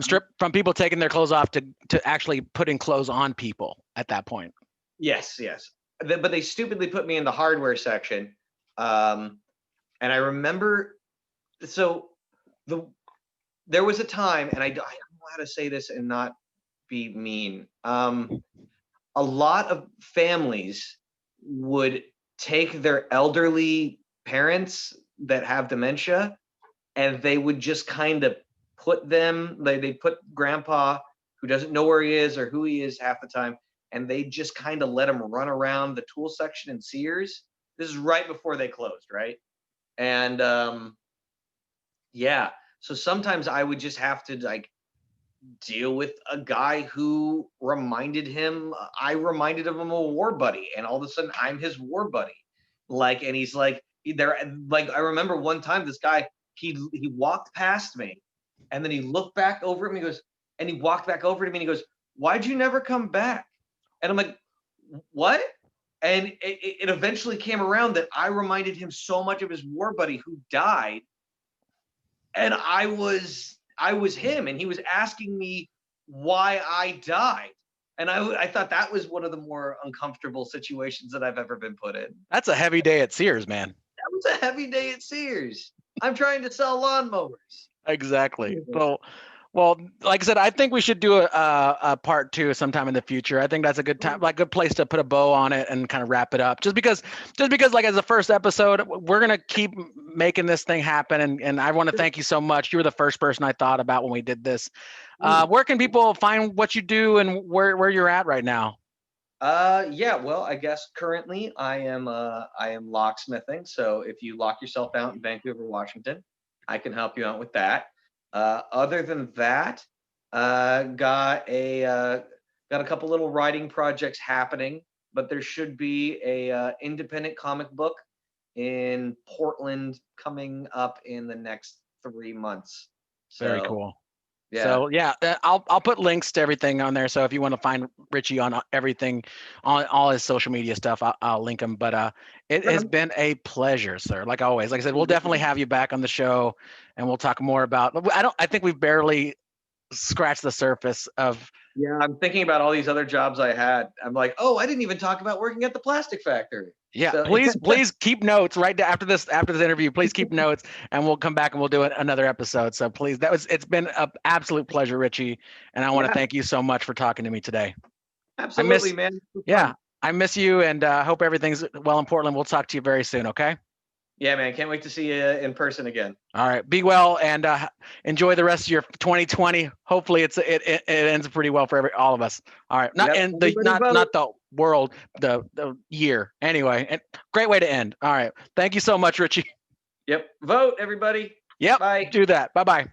people taking their clothes off to actually putting clothes on people at that point. Yes. But they stupidly put me in the hardware section. And I remember, there was a time, and I don't know how to say this and not be mean. A lot of families would take their elderly parents that have dementia, and they would just kind of put they put grandpa, who doesn't know where he is or who he is half the time, and they just kind of let him run around the tool section in Sears. This is right before they closed, right? And so sometimes I would just have to like deal with a guy who I reminded him of him a war buddy, and all of a sudden I'm his war buddy. Like, and he's like, I remember one time this guy, he walked past me, And then he looked back over at me, goes, and he walked back over to me and he goes, "Why'd you never come back?" And I'm like, "What?" And it eventually came around that I reminded him so much of his war buddy who died. And I was him, and he was asking me why I died. And I thought that was one of the more uncomfortable situations that I've ever been put in. That's a heavy day at Sears, man. That was a heavy day at Sears. I'm trying to sell lawnmowers. Exactly. Well, like I said, I think we should do a part 2 sometime in the future. I think that's a good time, like good place to put a bow on it and kind of wrap it up. Just because, like as the first episode, we're gonna keep making this thing happen. And I want to thank you so much. You were the first person I thought about when we did this. Where can people find what you do and where you're at right now? Yeah, well, I guess currently I am locksmithing. So if you lock yourself out in Vancouver, Washington, I can help you out with that. Other than that, got a couple little writing projects happening, but there should be a independent comic book in Portland coming up in the next 3 months. So, Very cool. Yeah. So yeah, I'll put links to everything on there. So if you want to find Richie on everything, on all his social media stuff, I'll link him. But it has been a pleasure, sir. Like always, like I said, we'll definitely have you back on the show, and we'll talk more about. I think we've barely scratched the surface of. Yeah, I'm thinking about all these other jobs I had. I'm like, oh, I didn't even talk about working at the plastic factory. Yeah, So, please keep notes right after this interview. Please keep notes, and we'll come back and we'll do another episode. So please, it's been an absolute pleasure, Richie, and I want to thank you so much for talking to me today. Absolutely, man. Yeah, I miss you, and hope everything's well in Portland. We'll talk to you very soon. Okay. Yeah, man. Can't wait to see you in person again. All right. Be well and enjoy the rest of your 2020. Hopefully, it ends pretty well for all of us. All right. Not the world, the year. Anyway, and great way to end. All right. Thank you so much, Richie. Yep. Vote, everybody. Yep. Bye. Do that. Bye-bye.